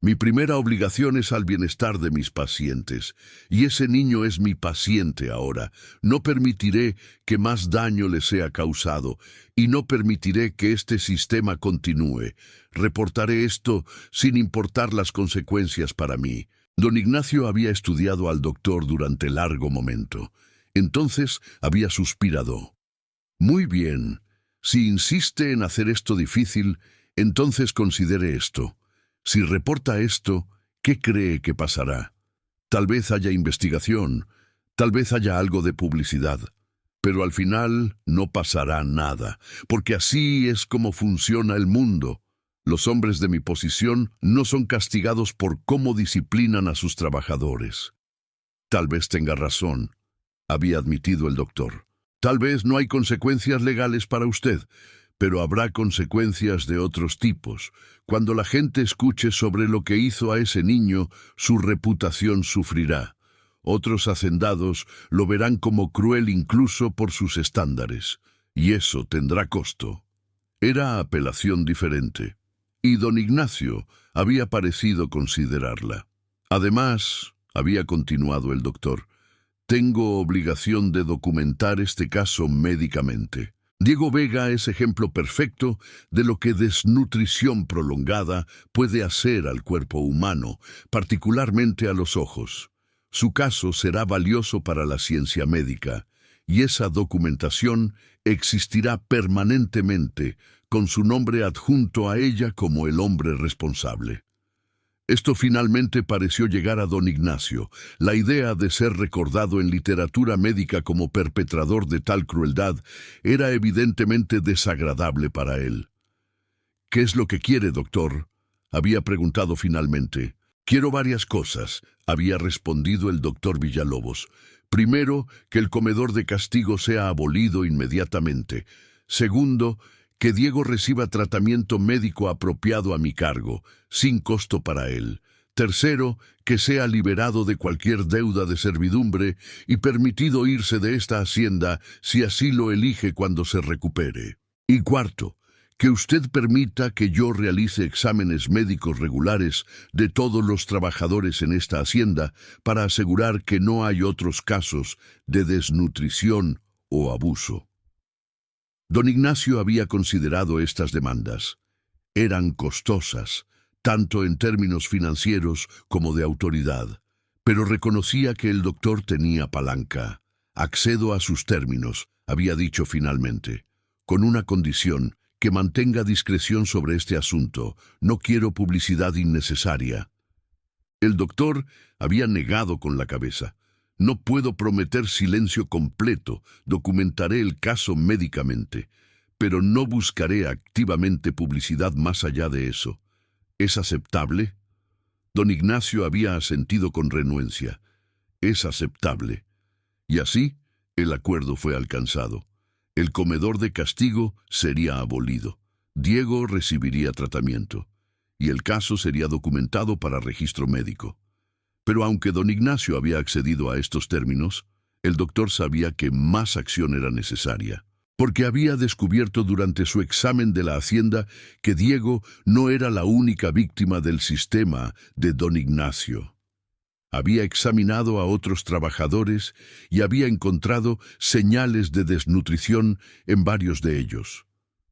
Mi primera obligación es al bienestar de mis pacientes, y ese niño es mi paciente ahora. No permitiré que más daño le sea causado, y no permitiré que este sistema continúe. Reportaré esto sin importar las consecuencias para mí». Don Ignacio había estudiado al doctor durante largo momento. Entonces había suspirado. «Muy bien. Si insiste en hacer esto difícil, Entonces considere esto. Si reporta esto, ¿qué cree que pasará? Tal vez haya investigación, tal vez haya algo de publicidad, pero al final no pasará nada, porque así es como funciona el mundo. Los hombres de mi posición no son castigados por cómo disciplinan a sus trabajadores. Tal vez tenga razón, había admitido el doctor. Tal vez no hay consecuencias legales para usted, pero habrá consecuencias de otros tipos. Cuando la gente escuche sobre lo que hizo a ese niño, su reputación sufrirá. Otros hacendados lo verán como cruel incluso por sus estándares, y eso tendrá costo. Era apelación diferente, y don Ignacio había parecido considerarla. Además, había continuado el doctor, tengo obligación de documentar este caso médicamente. Diego Vega es ejemplo perfecto de lo que desnutrición prolongada puede hacer al cuerpo humano, particularmente a los ojos. Su caso será valioso para la ciencia médica, y esa documentación existirá permanentemente, con su nombre adjunto a ella como el hombre responsable. Esto finalmente pareció llegar a don Ignacio. La idea de ser recordado en literatura médica como perpetrador de tal crueldad era evidentemente desagradable para él. «¿Qué es lo que quiere, doctor?», había preguntado finalmente. «Quiero varias cosas», había respondido el doctor Villalobos. «Primero, que el comedor de castigo sea abolido inmediatamente. Segundo, que Diego reciba tratamiento médico apropiado a mi cargo, sin costo para él. Tercero, que sea liberado de cualquier deuda de servidumbre y permitido irse de esta hacienda si así lo elige cuando se recupere. Y cuarto, que usted permita que yo realice exámenes médicos regulares de todos los trabajadores en esta hacienda para asegurar que no hay otros casos de desnutrición o abuso». Don Ignacio había considerado estas demandas. Eran costosas, tanto en términos financieros como de autoridad, pero reconocía que el doctor tenía palanca. «Accedo a sus términos», había dicho finalmente, «con una condición, que mantenga discreción sobre este asunto. No quiero publicidad innecesaria». El doctor había negado con la cabeza. «No puedo prometer silencio completo, documentaré el caso médicamente, pero no buscaré activamente publicidad más allá de eso. ¿Es aceptable?». Don Ignacio había asentido con renuencia. «Es aceptable». Y así, el acuerdo fue alcanzado. El comedor de castigo sería abolido. Diego recibiría tratamiento, y el caso sería documentado para registro médico. Pero aunque don Ignacio había accedido a estos términos, el doctor sabía que más acción era necesaria, porque había descubierto durante su examen de la hacienda que Diego no era la única víctima del sistema de don Ignacio. Había examinado a otros trabajadores y había encontrado señales de desnutrición en varios de ellos.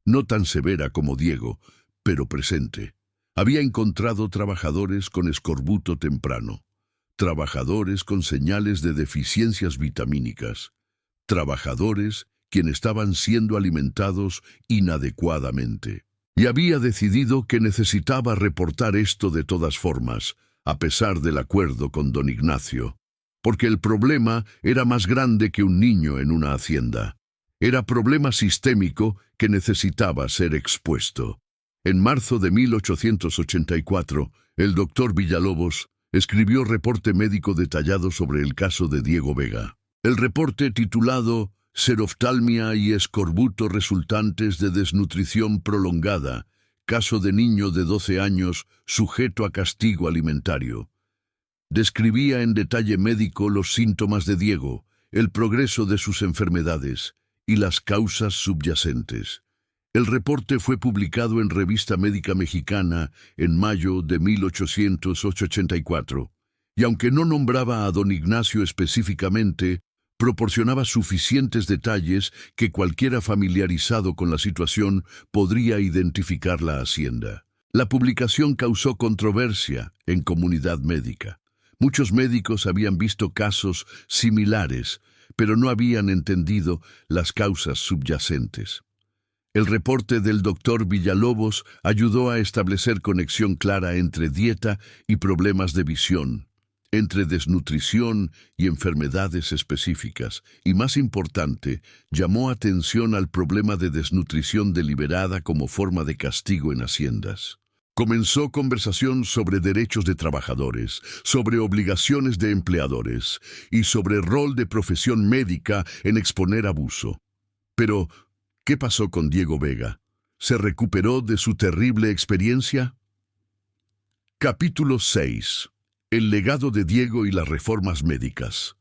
No tan severa como Diego, pero presente. Había encontrado trabajadores con escorbuto temprano, trabajadores con señales de deficiencias vitamínicas, trabajadores quienes estaban siendo alimentados inadecuadamente. Y había decidido que necesitaba reportar esto de todas formas, a pesar del acuerdo con don Ignacio, porque el problema era más grande que un niño en una hacienda. Era problema sistémico que necesitaba ser expuesto. En marzo de 1884, el doctor Villalobos escribió reporte médico detallado sobre el caso de Diego Vega. El reporte, titulado «Seroftalmia y escorbuto resultantes de desnutrición prolongada, caso de niño de 12 años sujeto a castigo alimentario», describía en detalle médico los síntomas de Diego, el progreso de sus enfermedades y las causas subyacentes. El reporte fue publicado en Revista Médica Mexicana en mayo de 1884, y aunque no nombraba a don Ignacio específicamente, proporcionaba suficientes detalles que cualquiera familiarizado con la situación podría identificar la hacienda. La publicación causó controversia en comunidad médica. Muchos médicos habían visto casos similares, pero no habían entendido las causas subyacentes. El reporte del doctor Villalobos ayudó a establecer conexión clara entre dieta y problemas de visión, entre desnutrición y enfermedades específicas, y más importante, llamó atención al problema de desnutrición deliberada como forma de castigo en haciendas. Comenzó conversación sobre derechos de trabajadores, sobre obligaciones de empleadores y sobre rol de profesión médica en exponer abuso. Pero, ¿qué pasó con Diego Vega? ¿Se recuperó de su terrible experiencia? Capítulo 6. El legado de Diego y las reformas médicas.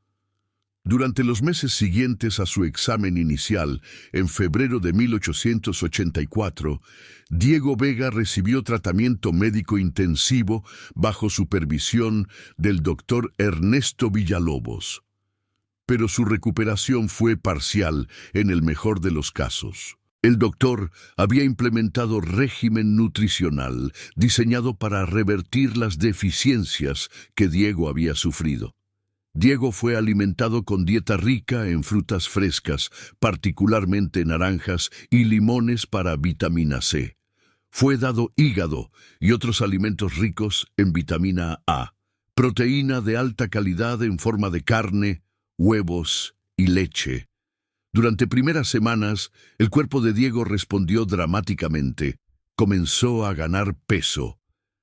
Durante los meses siguientes a su examen inicial, en febrero de 1884, Diego Vega recibió tratamiento médico intensivo bajo supervisión del doctor Ernesto Villalobos. Pero su recuperación fue parcial en el mejor de los casos. El doctor había implementado régimen nutricional diseñado para revertir las deficiencias que Diego había sufrido. Diego fue alimentado con dieta rica en frutas frescas, particularmente naranjas y limones para vitamina C. Fue dado hígado y otros alimentos ricos en vitamina A, proteína de alta calidad en forma de carne, huevos y leche. Durante primeras semanas, el cuerpo de Diego respondió dramáticamente. Comenzó a ganar peso.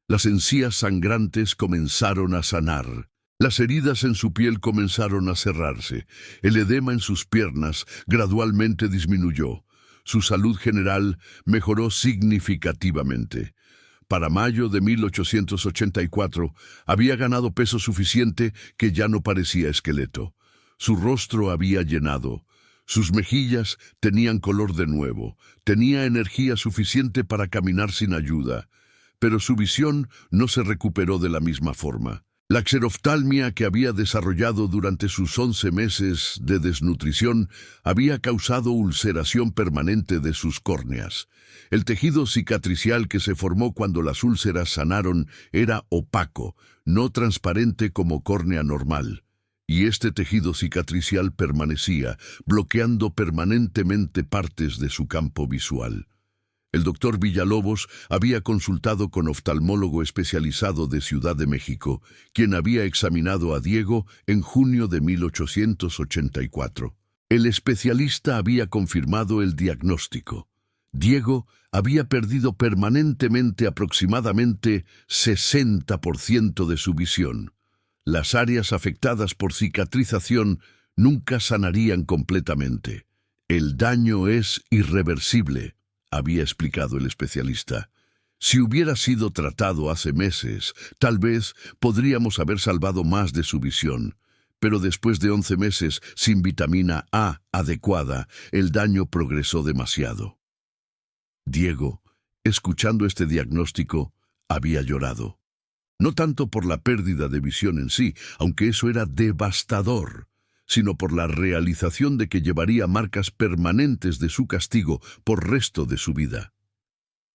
Las encías sangrantes comenzaron a sanar. Las heridas en su piel comenzaron a cerrarse. El edema en sus piernas gradualmente disminuyó. Su salud general mejoró significativamente. Para mayo de 1884, había ganado peso suficiente que ya no parecía esqueleto. Su rostro había llenado. Sus mejillas tenían color de nuevo. Tenía energía suficiente para caminar sin ayuda. Pero su visión no se recuperó de la misma forma. La xeroftalmia que había desarrollado durante sus 11 meses de desnutrición había causado ulceración permanente de sus córneas. El tejido cicatricial que se formó cuando las úlceras sanaron era opaco, no transparente como córnea normal. Y este tejido cicatricial permanecía, bloqueando permanentemente partes de su campo visual. El doctor Villalobos había consultado con oftalmólogo especializado de Ciudad de México, quien había examinado a Diego en junio de 1884. El especialista había confirmado el diagnóstico. Diego había perdido permanentemente aproximadamente 60% de su visión. Las áreas afectadas por cicatrización nunca sanarían completamente. El daño es irreversible, había explicado el especialista. Si hubiera sido tratado hace meses, tal vez podríamos haber salvado más de su visión. Pero después de 11 meses sin vitamina A adecuada, el daño progresó demasiado. Diego, escuchando este diagnóstico, había llorado. No tanto por la pérdida de visión en sí, aunque eso era devastador, sino por la realización de que llevaría marcas permanentes de su castigo por resto de su vida.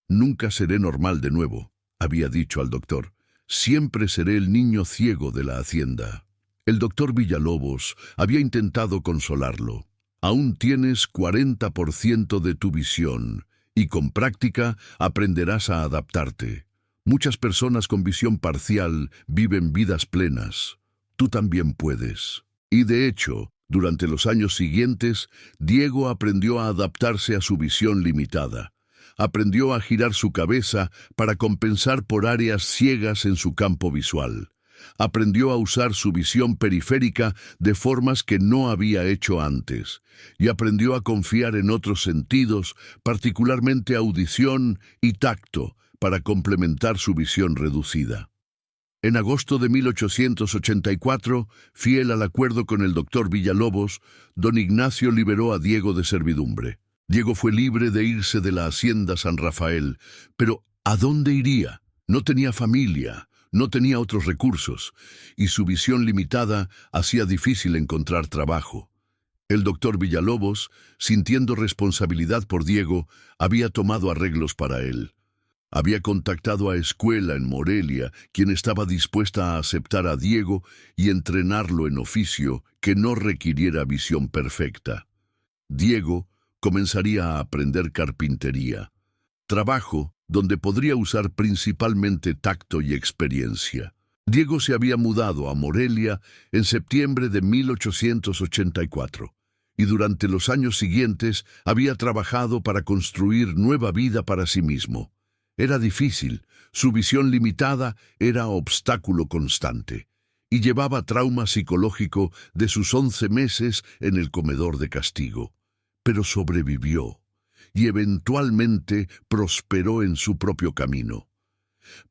Nunca seré normal de nuevo, había dicho al doctor. Siempre seré el niño ciego de la hacienda. El doctor Villalobos había intentado consolarlo. Aún tienes 40% de tu visión, y con práctica aprenderás a adaptarte. Muchas personas con visión parcial viven vidas plenas. Tú también puedes. Y de hecho, durante los años siguientes, Diego aprendió a adaptarse a su visión limitada. Aprendió a girar su cabeza para compensar por áreas ciegas en su campo visual. Aprendió a usar su visión periférica de formas que no había hecho antes. Y aprendió a confiar en otros sentidos, particularmente audición y tacto, para complementar su visión reducida. En agosto de 1884, fiel al acuerdo con el doctor Villalobos, don Ignacio liberó a Diego de servidumbre. Diego fue libre de irse de la hacienda San Rafael, pero ¿a dónde iría? No tenía familia, no tenía otros recursos, y su visión limitada hacía difícil encontrar trabajo. El doctor Villalobos, sintiendo responsabilidad por Diego, había tomado arreglos para él. Había contactado a Escuela en Morelia, quien estaba dispuesta a aceptar a Diego y entrenarlo en oficio que no requiriera visión perfecta. Diego, comenzaría a aprender carpintería, trabajo donde podría usar principalmente tacto y experiencia. Diego se había mudado a Morelia en septiembre de 1884 y durante los años siguientes había trabajado para construir nueva vida para sí mismo. Era difícil, su visión limitada era obstáculo constante y llevaba trauma psicológico de sus 11 meses en el comedor de castigo. Pero sobrevivió y eventualmente prosperó en su propio camino.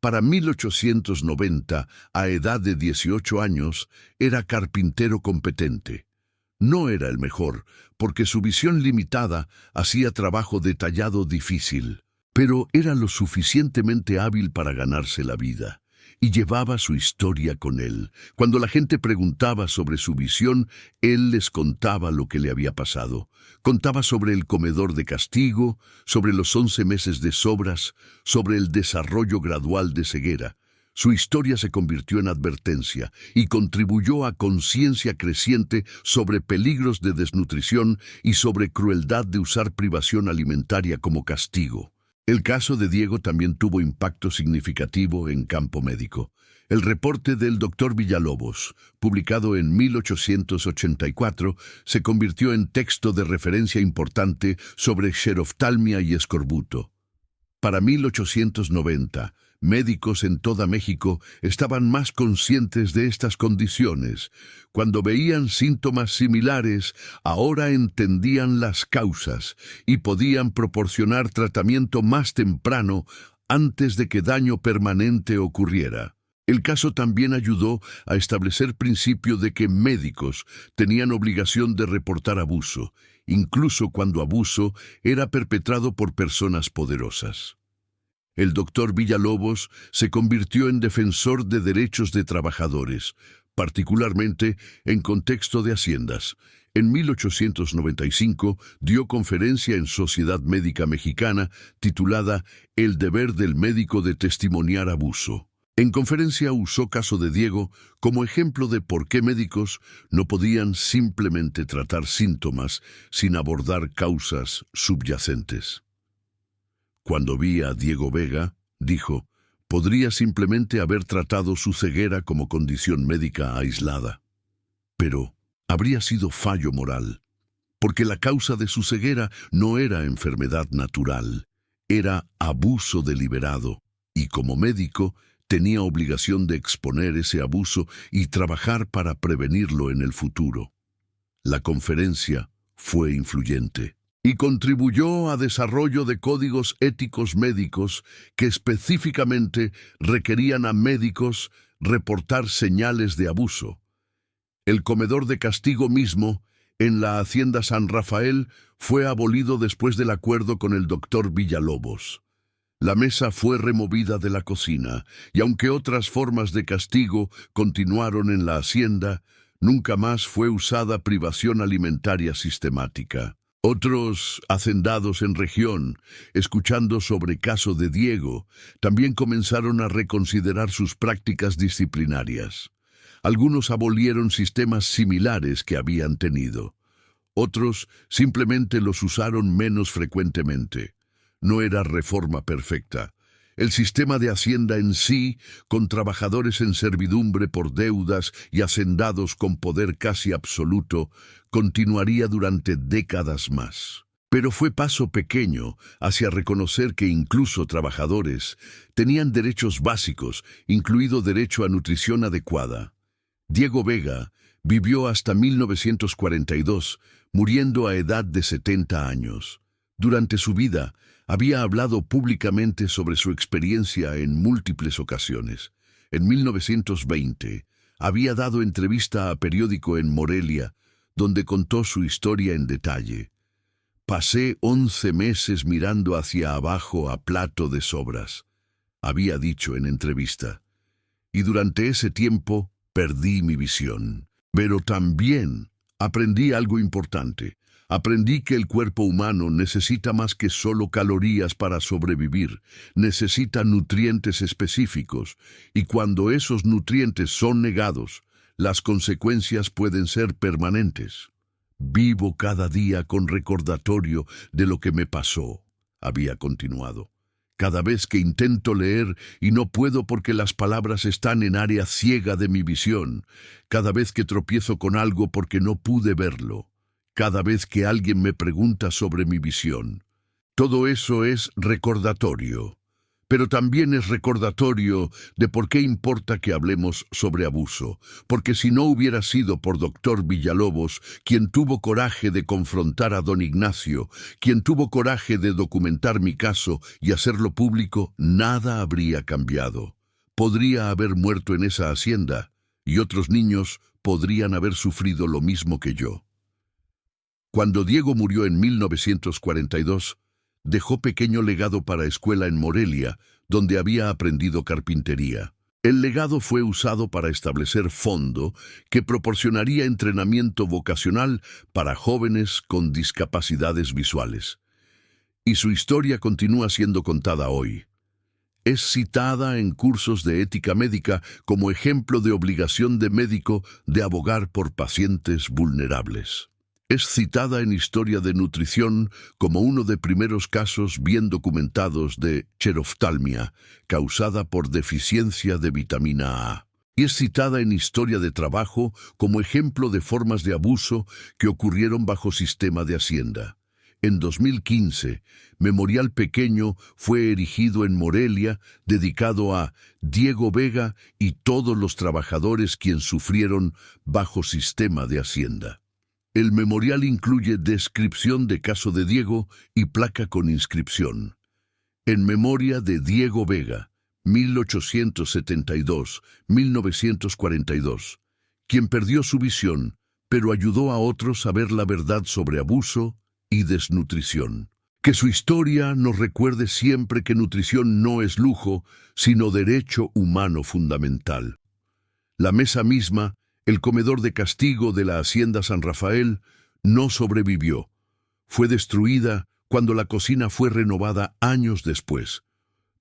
Para 1890, a edad de 18 años, era carpintero competente. No era el mejor, porque su visión limitada hacía trabajo detallado difícil, pero era lo suficientemente hábil para ganarse la vida, y llevaba su historia con él. Cuando la gente preguntaba sobre su visión, él les contaba lo que le había pasado. Contaba sobre el comedor de castigo, sobre los 11 meses de sobras, sobre el desarrollo gradual de ceguera. Su historia se convirtió en advertencia y contribuyó a conciencia creciente sobre peligros de desnutrición y sobre crueldad de usar privación alimentaria como castigo. El caso de Diego también tuvo impacto significativo en campo médico. El reporte del Dr. Villalobos, publicado en 1884, se convirtió en texto de referencia importante sobre xeroftalmia y escorbuto. Para 1890, médicos en toda México estaban más conscientes de estas condiciones. Cuando veían síntomas similares, ahora entendían las causas y podían proporcionar tratamiento más temprano antes de que daño permanente ocurriera. El caso también ayudó a establecer principio de que médicos tenían obligación de reportar abuso, incluso cuando abuso era perpetrado por personas poderosas. El doctor Villalobos se convirtió en defensor de derechos de trabajadores, particularmente en contexto de haciendas. En 1895 dio conferencia en Sociedad Médica Mexicana titulada El deber del médico de testimoniar abuso. En conferencia usó caso de Diego como ejemplo de por qué médicos no podían simplemente tratar síntomas sin abordar causas subyacentes. Cuando vi a Diego Vega, dijo, podría simplemente haber tratado su ceguera como condición médica aislada. Pero habría sido fallo moral, porque la causa de su ceguera no era enfermedad natural, era abuso deliberado, y como médico tenía obligación de exponer ese abuso y trabajar para prevenirlo en el futuro. La conferencia fue influyente y contribuyó a desarrollo de códigos éticos médicos que específicamente requerían a médicos reportar señales de abuso. El comedor de castigo mismo, en la Hacienda San Rafael, fue abolido después del acuerdo con el doctor Villalobos. La mesa fue removida de la cocina, y aunque otras formas de castigo continuaron en la hacienda, nunca más fue usada privación alimentaria sistemática. Otros hacendados en región, escuchando sobre caso de Diego, también comenzaron a reconsiderar sus prácticas disciplinarias. Algunos abolieron sistemas similares que habían tenido. Otros simplemente los usaron menos frecuentemente. No era reforma perfecta. El sistema de hacienda en sí, con trabajadores en servidumbre por deudas y hacendados con poder casi absoluto, continuaría durante décadas más. Pero fue paso pequeño hacia reconocer que incluso trabajadores tenían derechos básicos, incluido derecho a nutrición adecuada. Diego Vega vivió hasta 1942, muriendo a edad de 70 años. Durante su vida, había hablado públicamente sobre su experiencia en múltiples ocasiones. En 1920, había dado entrevista a periódico en Morelia, donde contó su historia en detalle. Pasé 11 meses mirando hacia abajo a plato de sobras, había dicho en entrevista. Y durante ese tiempo perdí mi visión. Pero también aprendí algo importante. Aprendí que el cuerpo humano necesita más que solo calorías para sobrevivir, necesita nutrientes específicos, y cuando esos nutrientes son negados, las consecuencias pueden ser permanentes. Vivo cada día con recordatorio de lo que me pasó, había continuado. Cada vez que intento leer y no puedo porque las palabras están en área ciega de mi visión. Cada vez que tropiezo con algo porque no pude verlo. Cada vez que alguien me pregunta sobre mi visión. Todo eso es recordatorio. Pero también es recordatorio de por qué importa que hablemos sobre abuso, porque si no hubiera sido por Dr. Villalobos, quien tuvo coraje de confrontar a don Ignacio, quien tuvo coraje de documentar mi caso y hacerlo público, nada habría cambiado. Podría haber muerto en esa hacienda, y otros niños podrían haber sufrido lo mismo que yo. Cuando Diego murió en 1942, dejó pequeño legado para escuela en Morelia, donde había aprendido carpintería. El legado fue usado para establecer fondo que proporcionaría entrenamiento vocacional para jóvenes con discapacidades visuales. Y su historia continúa siendo contada hoy. Es citada en cursos de ética médica como ejemplo de obligación de médico de abogar por pacientes vulnerables. Es citada en Historia de Nutrición como uno de primeros casos bien documentados de xeroftalmia, causada por deficiencia de vitamina A. Y es citada en Historia de Trabajo como ejemplo de formas de abuso que ocurrieron bajo sistema de Hacienda. En 2015, Memorial Pequeño fue erigido en Morelia, dedicado a Diego Vega y todos los trabajadores quienes sufrieron bajo sistema de Hacienda. El memorial incluye descripción de caso de Diego y placa con inscripción. En memoria de Diego Vega, 1872-1942, quien perdió su visión, pero ayudó a otros a ver la verdad sobre abuso y desnutrición. Que su historia nos recuerde siempre que nutrición no es lujo, sino derecho humano fundamental. La mesa misma, el comedor de castigo de la Hacienda San Rafael, no sobrevivió. Fue destruida cuando la cocina fue renovada años después.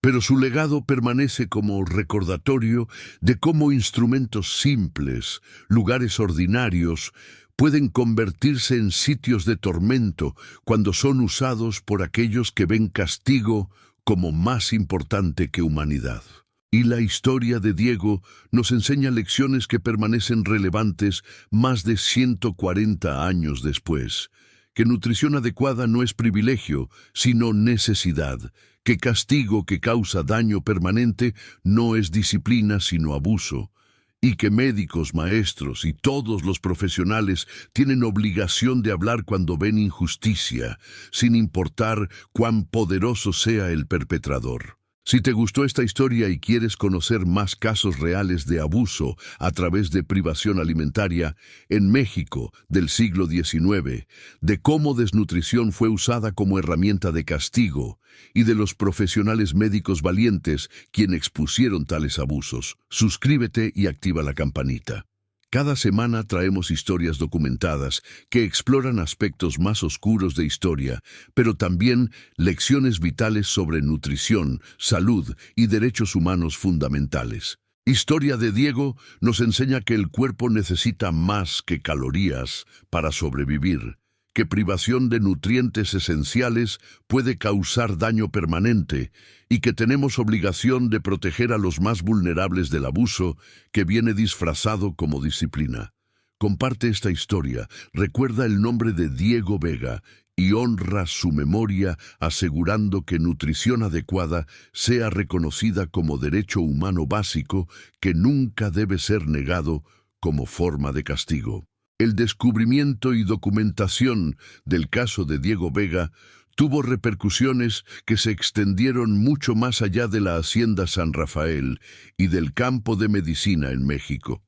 Pero su legado permanece como recordatorio de cómo instrumentos simples, lugares ordinarios, pueden convertirse en sitios de tormento cuando son usados por aquellos que ven castigo como más importante que humanidad. Y la historia de Diego nos enseña lecciones que permanecen relevantes más de 140 años después. Que nutrición adecuada no es privilegio, sino necesidad. Que castigo que causa daño permanente no es disciplina, sino abuso. Y que médicos, maestros y todos los profesionales tienen obligación de hablar cuando ven injusticia, sin importar cuán poderoso sea el perpetrador. Si te gustó esta historia y quieres conocer más casos reales de abuso a través de privación alimentaria en México del siglo XIX, de cómo desnutrición fue usada como herramienta de castigo y de los profesionales médicos valientes quienes expusieron tales abusos, suscríbete y activa la campanita. Cada semana traemos historias documentadas que exploran aspectos más oscuros de historia, pero también lecciones vitales sobre nutrición, salud y derechos humanos fundamentales. Historia de Diego nos enseña que el cuerpo necesita más que calorías para sobrevivir, que privación de nutrientes esenciales puede causar daño permanente y que tenemos obligación de proteger a los más vulnerables del abuso que viene disfrazado como disciplina. Comparte esta historia, recuerda el nombre de Diego Vega y honra su memoria asegurando que nutrición adecuada sea reconocida como derecho humano básico que nunca debe ser negado como forma de castigo. El descubrimiento y documentación del caso de Diego Vega tuvo repercusiones que se extendieron mucho más allá de la Hacienda San Rafael y del campo de medicina en México.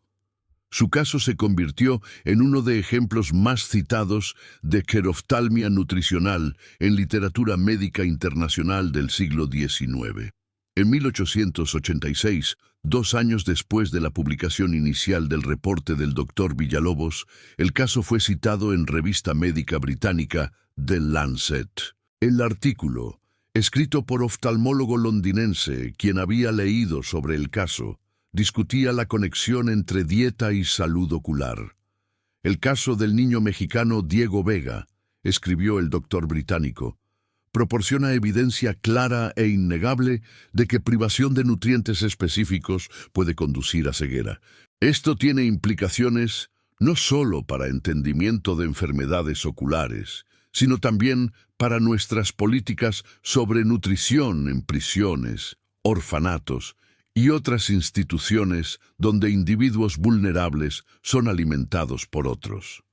Su caso se convirtió en uno de ejemplos más citados de xeroftalmia nutricional en literatura médica internacional del siglo XIX. En 1886, 2 años después de la publicación inicial del reporte del Dr. Villalobos, el caso fue citado en revista médica británica The Lancet. El artículo, escrito por oftalmólogo londinense, quien había leído sobre el caso, discutía la conexión entre dieta y salud ocular. El caso del niño mexicano Diego Vega, escribió el doctor británico, proporciona evidencia clara e innegable de que privación de nutrientes específicos puede conducir a ceguera. Esto tiene implicaciones no solo para entendimiento de enfermedades oculares, sino también para nuestras políticas sobre nutrición en prisiones, orfanatos y otras instituciones donde individuos vulnerables son alimentados por otros.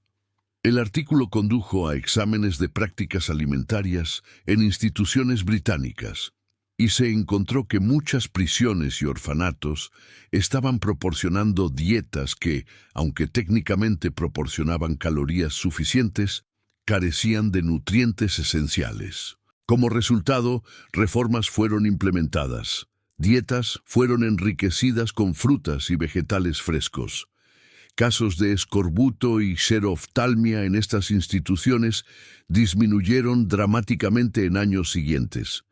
El artículo condujo a exámenes de prácticas alimentarias en instituciones británicas y se encontró que muchas prisiones y orfanatos estaban proporcionando dietas que, aunque técnicamente proporcionaban calorías suficientes, carecían de nutrientes esenciales. Como resultado, reformas fueron implementadas. Dietas fueron enriquecidas con frutas y vegetales frescos. Casos de escorbuto y xeroftalmia en estas instituciones disminuyeron dramáticamente en años siguientes.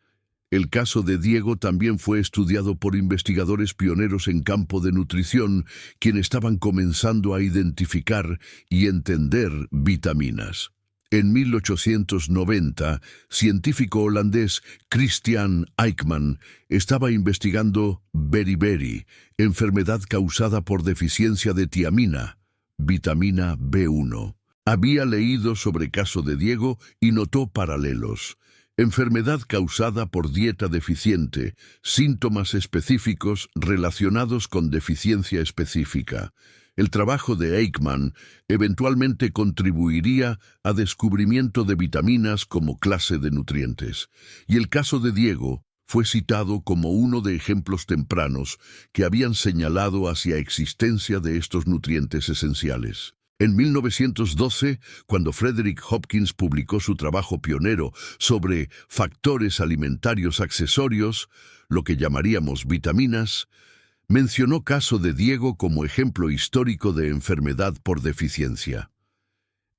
El caso de Diego también fue estudiado por investigadores pioneros en campo de nutrición, quienes estaban comenzando a identificar y entender vitaminas. En 1890, científico holandés Christian Eijkman estaba investigando beriberi, enfermedad causada por deficiencia de tiamina, vitamina B1. Había leído sobre caso de Diego y notó paralelos. Enfermedad causada por dieta deficiente, síntomas específicos relacionados con deficiencia específica. El trabajo de Eijkman eventualmente contribuiría a descubrimiento de vitaminas como clase de nutrientes, y el caso de Diego fue citado como uno de ejemplos tempranos que habían señalado hacia existencia de estos nutrientes esenciales. En 1912, cuando Frederick Hopkins publicó su trabajo pionero sobre factores alimentarios accesorios, lo que llamaríamos vitaminas, mencionó caso de Diego como ejemplo histórico de enfermedad por deficiencia.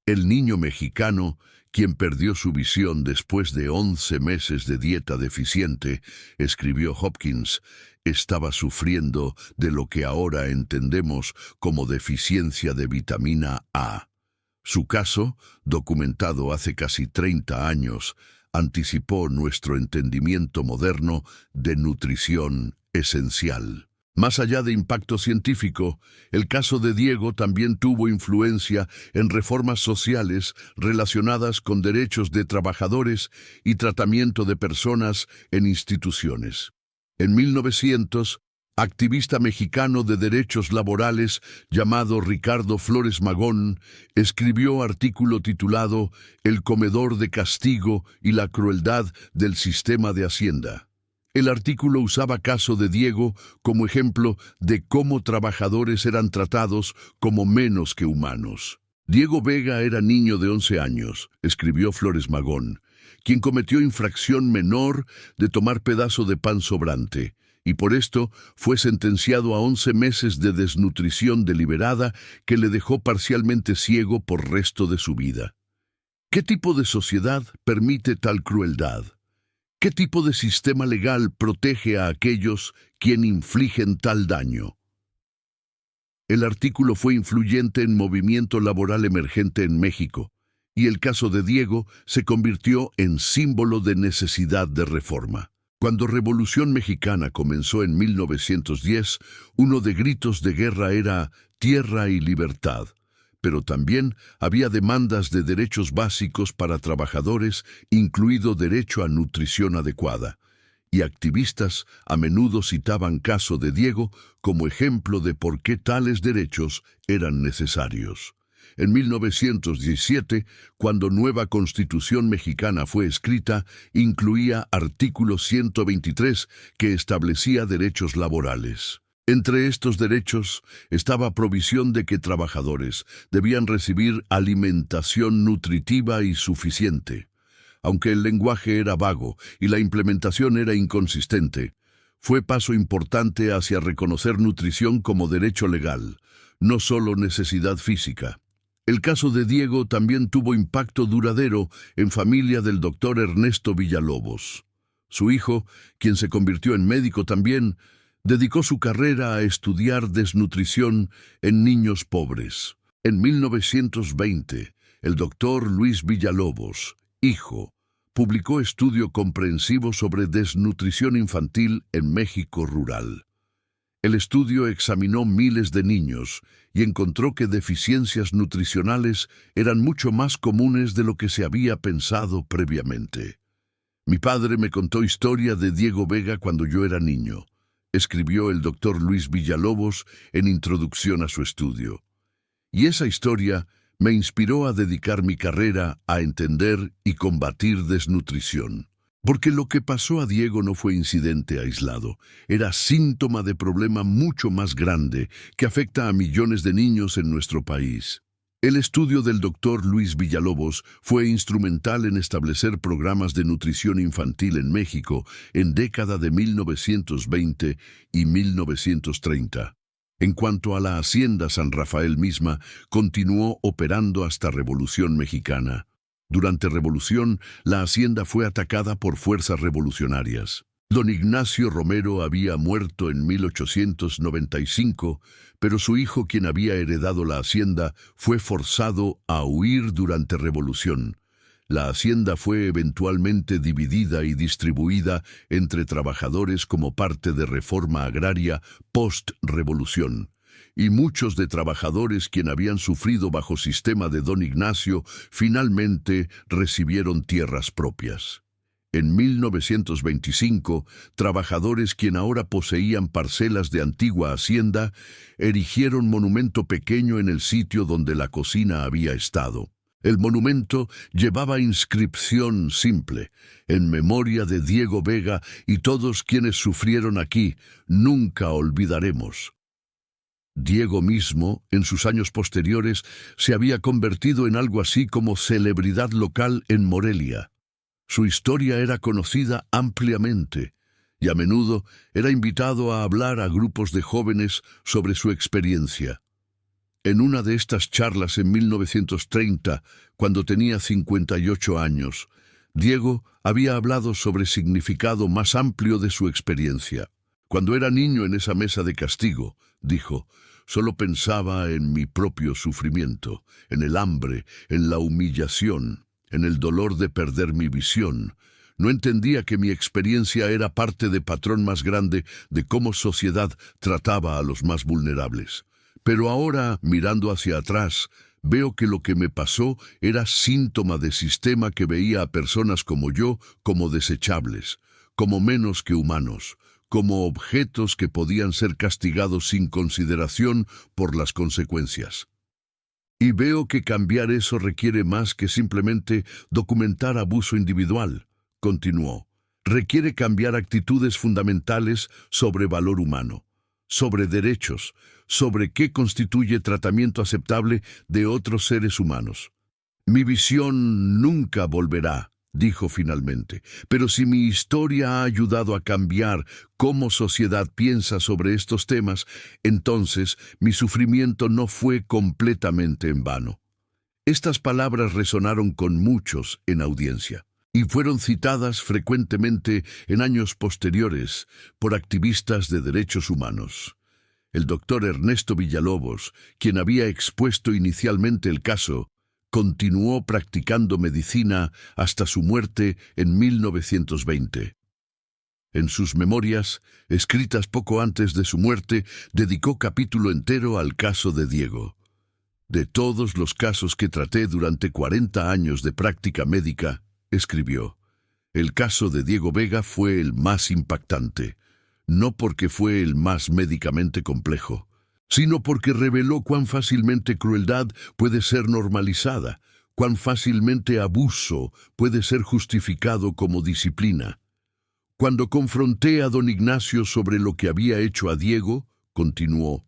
El niño mexicano, quien perdió su visión después de 11 meses de dieta deficiente, escribió Hopkins, estaba sufriendo de lo que ahora entendemos como deficiencia de vitamina A. Su caso, documentado hace casi 30 años, anticipó nuestro entendimiento moderno de nutrición esencial. Más allá de impacto científico, el caso de Diego también tuvo influencia en reformas sociales relacionadas con derechos de trabajadores y tratamiento de personas en instituciones. En 1900, activista mexicano de derechos laborales llamado Ricardo Flores Magón escribió artículo titulado El comedor de castigo y la crueldad del sistema de Hacienda. El artículo usaba caso de Diego como ejemplo de cómo trabajadores eran tratados como menos que humanos. Diego Vega era niño de 11 años, escribió Flores Magón, quien cometió infracción menor de tomar pedazo de pan sobrante, y por esto fue sentenciado a 11 meses de desnutrición deliberada que le dejó parcialmente ciego por resto de su vida. ¿Qué tipo de sociedad permite tal crueldad? ¿Qué tipo de sistema legal protege a aquellos quienes infligen tal daño? El artículo fue influyente en movimiento laboral emergente en México, y el caso de Diego se convirtió en símbolo de necesidad de reforma. Cuando Revolución Mexicana comenzó en 1910, uno de gritos de guerra era tierra y libertad. Pero también había demandas de derechos básicos para trabajadores, incluido derecho a nutrición adecuada, y activistas a menudo citaban caso de Diego como ejemplo de por qué tales derechos eran necesarios. En 1917, cuando nueva Constitución mexicana fue escrita, incluía artículo 123 que establecía derechos laborales. Entre estos derechos estaba provisión de que trabajadores debían recibir alimentación nutritiva y suficiente. Aunque el lenguaje era vago y la implementación era inconsistente, fue paso importante hacia reconocer nutrición como derecho legal, no solo necesidad física. El caso de Diego también tuvo impacto duradero en familia del doctor Ernesto Villalobos. Su hijo, quien se convirtió en médico también, dedicó su carrera a estudiar desnutrición en niños pobres. En 1920, el doctor Luis Villalobos, hijo, publicó estudio comprensivo sobre desnutrición infantil en México rural. El estudio examinó miles de niños y encontró que deficiencias nutricionales eran mucho más comunes de lo que se había pensado previamente. Mi padre me contó historia de Diego Vega cuando yo era niño, escribió el doctor Luis Villalobos en introducción a su estudio. Y esa historia me inspiró a dedicar mi carrera a entender y combatir desnutrición. Porque lo que pasó a Diego no fue incidente aislado, era síntoma de problema mucho más grande que afecta a millones de niños en nuestro país. El estudio del doctor Luis Villalobos fue instrumental en establecer programas de nutrición infantil en México en década de 1920 y 1930. En cuanto a la Hacienda San Rafael misma, continuó operando hasta Revolución Mexicana. Durante Revolución, la hacienda fue atacada por fuerzas revolucionarias. Don Ignacio Romero había muerto en 1895, pero su hijo, quien había heredado la hacienda, fue forzado a huir durante Revolución. La hacienda fue eventualmente dividida y distribuida entre trabajadores como parte de reforma agraria post-revolución. Y muchos de trabajadores quien habían sufrido bajo sistema de Don Ignacio finalmente recibieron tierras propias. En 1925, trabajadores quien ahora poseían parcelas de antigua hacienda erigieron monumento pequeño en el sitio donde la cocina había estado. El monumento llevaba inscripción simple, en memoria de Diego Vega y todos quienes sufrieron aquí, nunca olvidaremos. Diego mismo, en sus años posteriores, se había convertido en algo así como celebridad local en Morelia. Su historia era conocida ampliamente y a menudo era invitado a hablar a grupos de jóvenes sobre su experiencia. En una de estas charlas en 1930, cuando tenía 58 años, Diego había hablado sobre el significado más amplio de su experiencia. Cuando era niño en esa mesa de castigo, dijo, solo pensaba en mi propio sufrimiento, en el hambre, en la humillación, en el dolor de perder mi visión. No entendía que mi experiencia era parte de patrón más grande de cómo sociedad trataba a los más vulnerables. Pero ahora, mirando hacia atrás, veo que lo que me pasó era síntoma de sistema que veía a personas como yo como desechables, como menos que humanos, como objetos que podían ser castigados sin consideración por las consecuencias. Y veo que cambiar eso requiere más que simplemente documentar abuso individual, continuó. Requiere cambiar actitudes fundamentales sobre valor humano, sobre derechos, sobre qué constituye tratamiento aceptable de otros seres humanos. Mi visión nunca volverá, dijo finalmente, pero si mi historia ha ayudado a cambiar cómo sociedad piensa sobre estos temas, entonces mi sufrimiento no fue completamente en vano. Estas palabras resonaron con muchos en audiencia y fueron citadas frecuentemente en años posteriores por activistas de derechos humanos. El doctor Ernesto Villalobos, quien había expuesto inicialmente el caso, continuó practicando medicina hasta su muerte en 1920. En sus memorias, escritas poco antes de su muerte, dedicó capítulo entero al caso de Diego. De todos los casos que traté durante 40 años de práctica médica, escribió, el caso de Diego Vega fue el más impactante, no porque fue el más médicamente complejo, sino porque reveló cuán fácilmente crueldad puede ser normalizada, cuán fácilmente abuso puede ser justificado como disciplina. Cuando confronté a don Ignacio sobre lo que había hecho a Diego, continuó,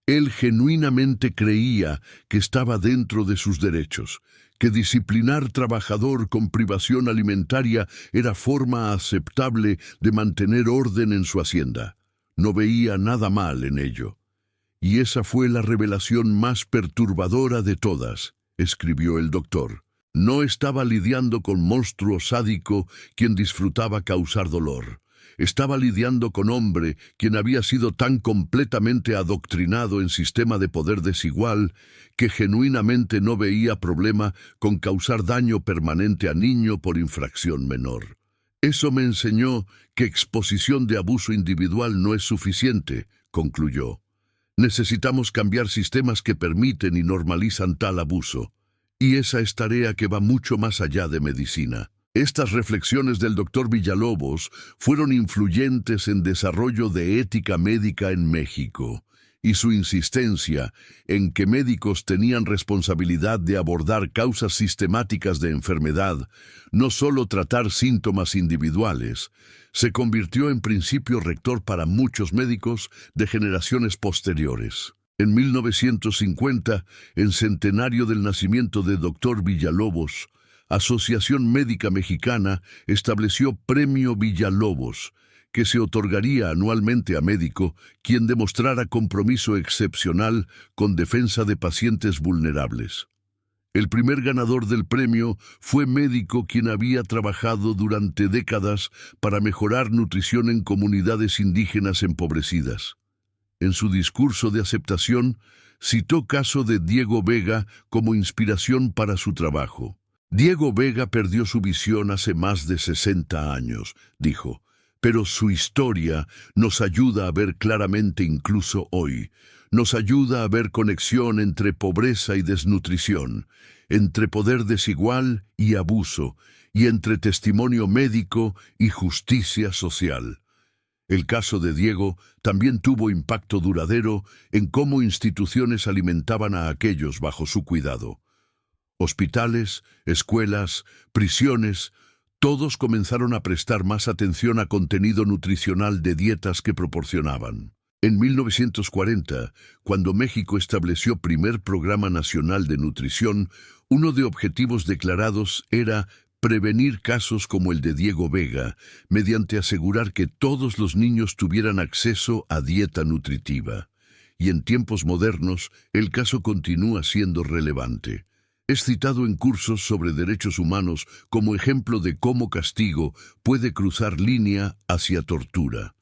él genuinamente creía que estaba dentro de sus derechos, que disciplinar trabajador con privación alimentaria era forma aceptable de mantener orden en su hacienda. No veía nada mal en ello. Y esa fue la revelación más perturbadora de todas, escribió el doctor. No estaba lidiando con monstruo sádico quien disfrutaba causar dolor. estaba lidiando con hombre quien había sido tan completamente adoctrinado en sistema de poder desigual que genuinamente no veía problema con causar daño permanente a niño por infracción menor. Eso me enseñó que exposición de abuso individual no es suficiente, concluyó. Necesitamos cambiar sistemas que permiten y normalizan tal abuso. Y esa es tarea que va mucho más allá de medicina. Estas reflexiones del Dr. Villalobos fueron influyentes en desarrollo de ética médica en México, y su insistencia en que médicos tenían responsabilidad de abordar causas sistemáticas de enfermedad, no solo tratar síntomas individuales, se convirtió en principio rector para muchos médicos de generaciones posteriores. En 1950, en centenario del nacimiento de Dr. Villalobos, Asociación Médica Mexicana estableció Premio Villalobos, que se otorgaría anualmente a médico quien demostrara compromiso excepcional con defensa de pacientes vulnerables. El primer ganador del premio fue médico quien había trabajado durante décadas para mejorar nutrición en comunidades indígenas empobrecidas. En su discurso de aceptación, citó caso de Diego Vega como inspiración para su trabajo. Diego Vega perdió su visión hace más de 60 años, dijo, pero su historia nos ayuda a ver claramente incluso hoy. Nos ayuda a ver conexión entre pobreza y desnutrición, entre poder desigual y abuso, y entre testimonio médico y justicia social. El caso de Diego también tuvo impacto duradero en cómo instituciones alimentaban a aquellos bajo su cuidado. Hospitales, escuelas, prisiones, todos comenzaron a prestar más atención a contenido nutricional de dietas que proporcionaban. En 1940, cuando México estableció primer Programa Nacional de Nutrición, uno de objetivos declarados era prevenir casos como el de Diego Vega, mediante asegurar que todos los niños tuvieran acceso a dieta nutritiva. Y en tiempos modernos, el caso continúa siendo relevante. Es citado en cursos sobre derechos humanos como ejemplo de cómo castigo puede cruzar línea hacia tortura.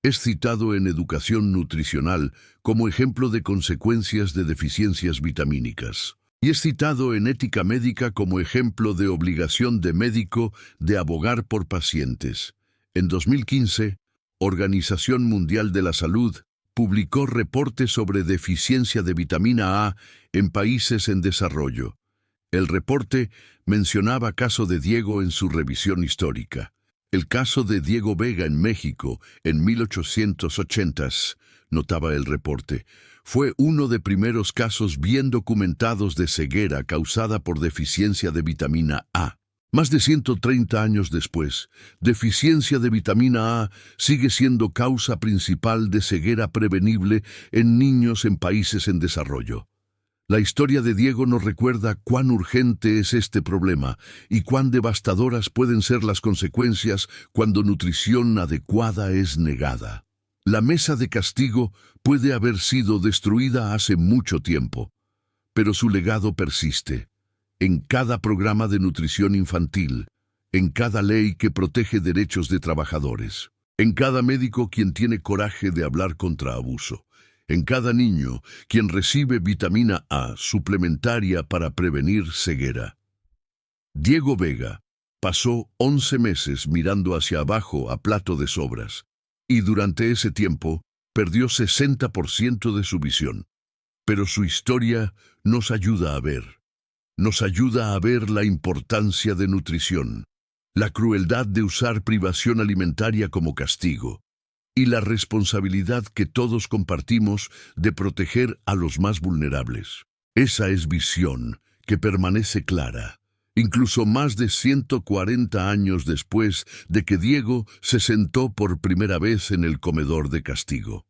Es citado en educación nutricional como ejemplo de consecuencias de deficiencias vitamínicas. Y es citado en ética médica como ejemplo de obligación de médico de abogar por pacientes. En 2015, Organización Mundial de la Salud publicó reporte sobre deficiencia de vitamina A en países en desarrollo. El reporte mencionaba caso de Diego en su revisión histórica. El caso de Diego Vega en México en 1880s, notaba el reporte, fue uno de primeros casos bien documentados de ceguera causada por deficiencia de vitamina A. Más de 130 años después, deficiencia de vitamina A sigue siendo causa principal de ceguera prevenible en niños en países en desarrollo. La historia de Diego nos recuerda cuán urgente es este problema y cuán devastadoras pueden ser las consecuencias cuando nutrición adecuada es negada. La mesa de castigo puede haber sido destruida hace mucho tiempo, pero su legado persiste. En cada programa de nutrición infantil, en cada ley que protege derechos de trabajadores, en cada médico quien tiene coraje de hablar contra abuso, en cada niño quien recibe vitamina A suplementaria para prevenir ceguera. Diego Vega pasó 11 meses mirando hacia abajo a plato de sobras, y durante ese tiempo perdió 60% de su visión. Pero su historia nos ayuda a ver. Nos ayuda a ver la importancia de nutrición, la crueldad de usar privación alimentaria como castigo, y la responsabilidad que todos compartimos de proteger a los más vulnerables. Esa es visión que permanece clara, incluso más de 140 años después de que Diego se sentó por primera vez en el comedor de castigo.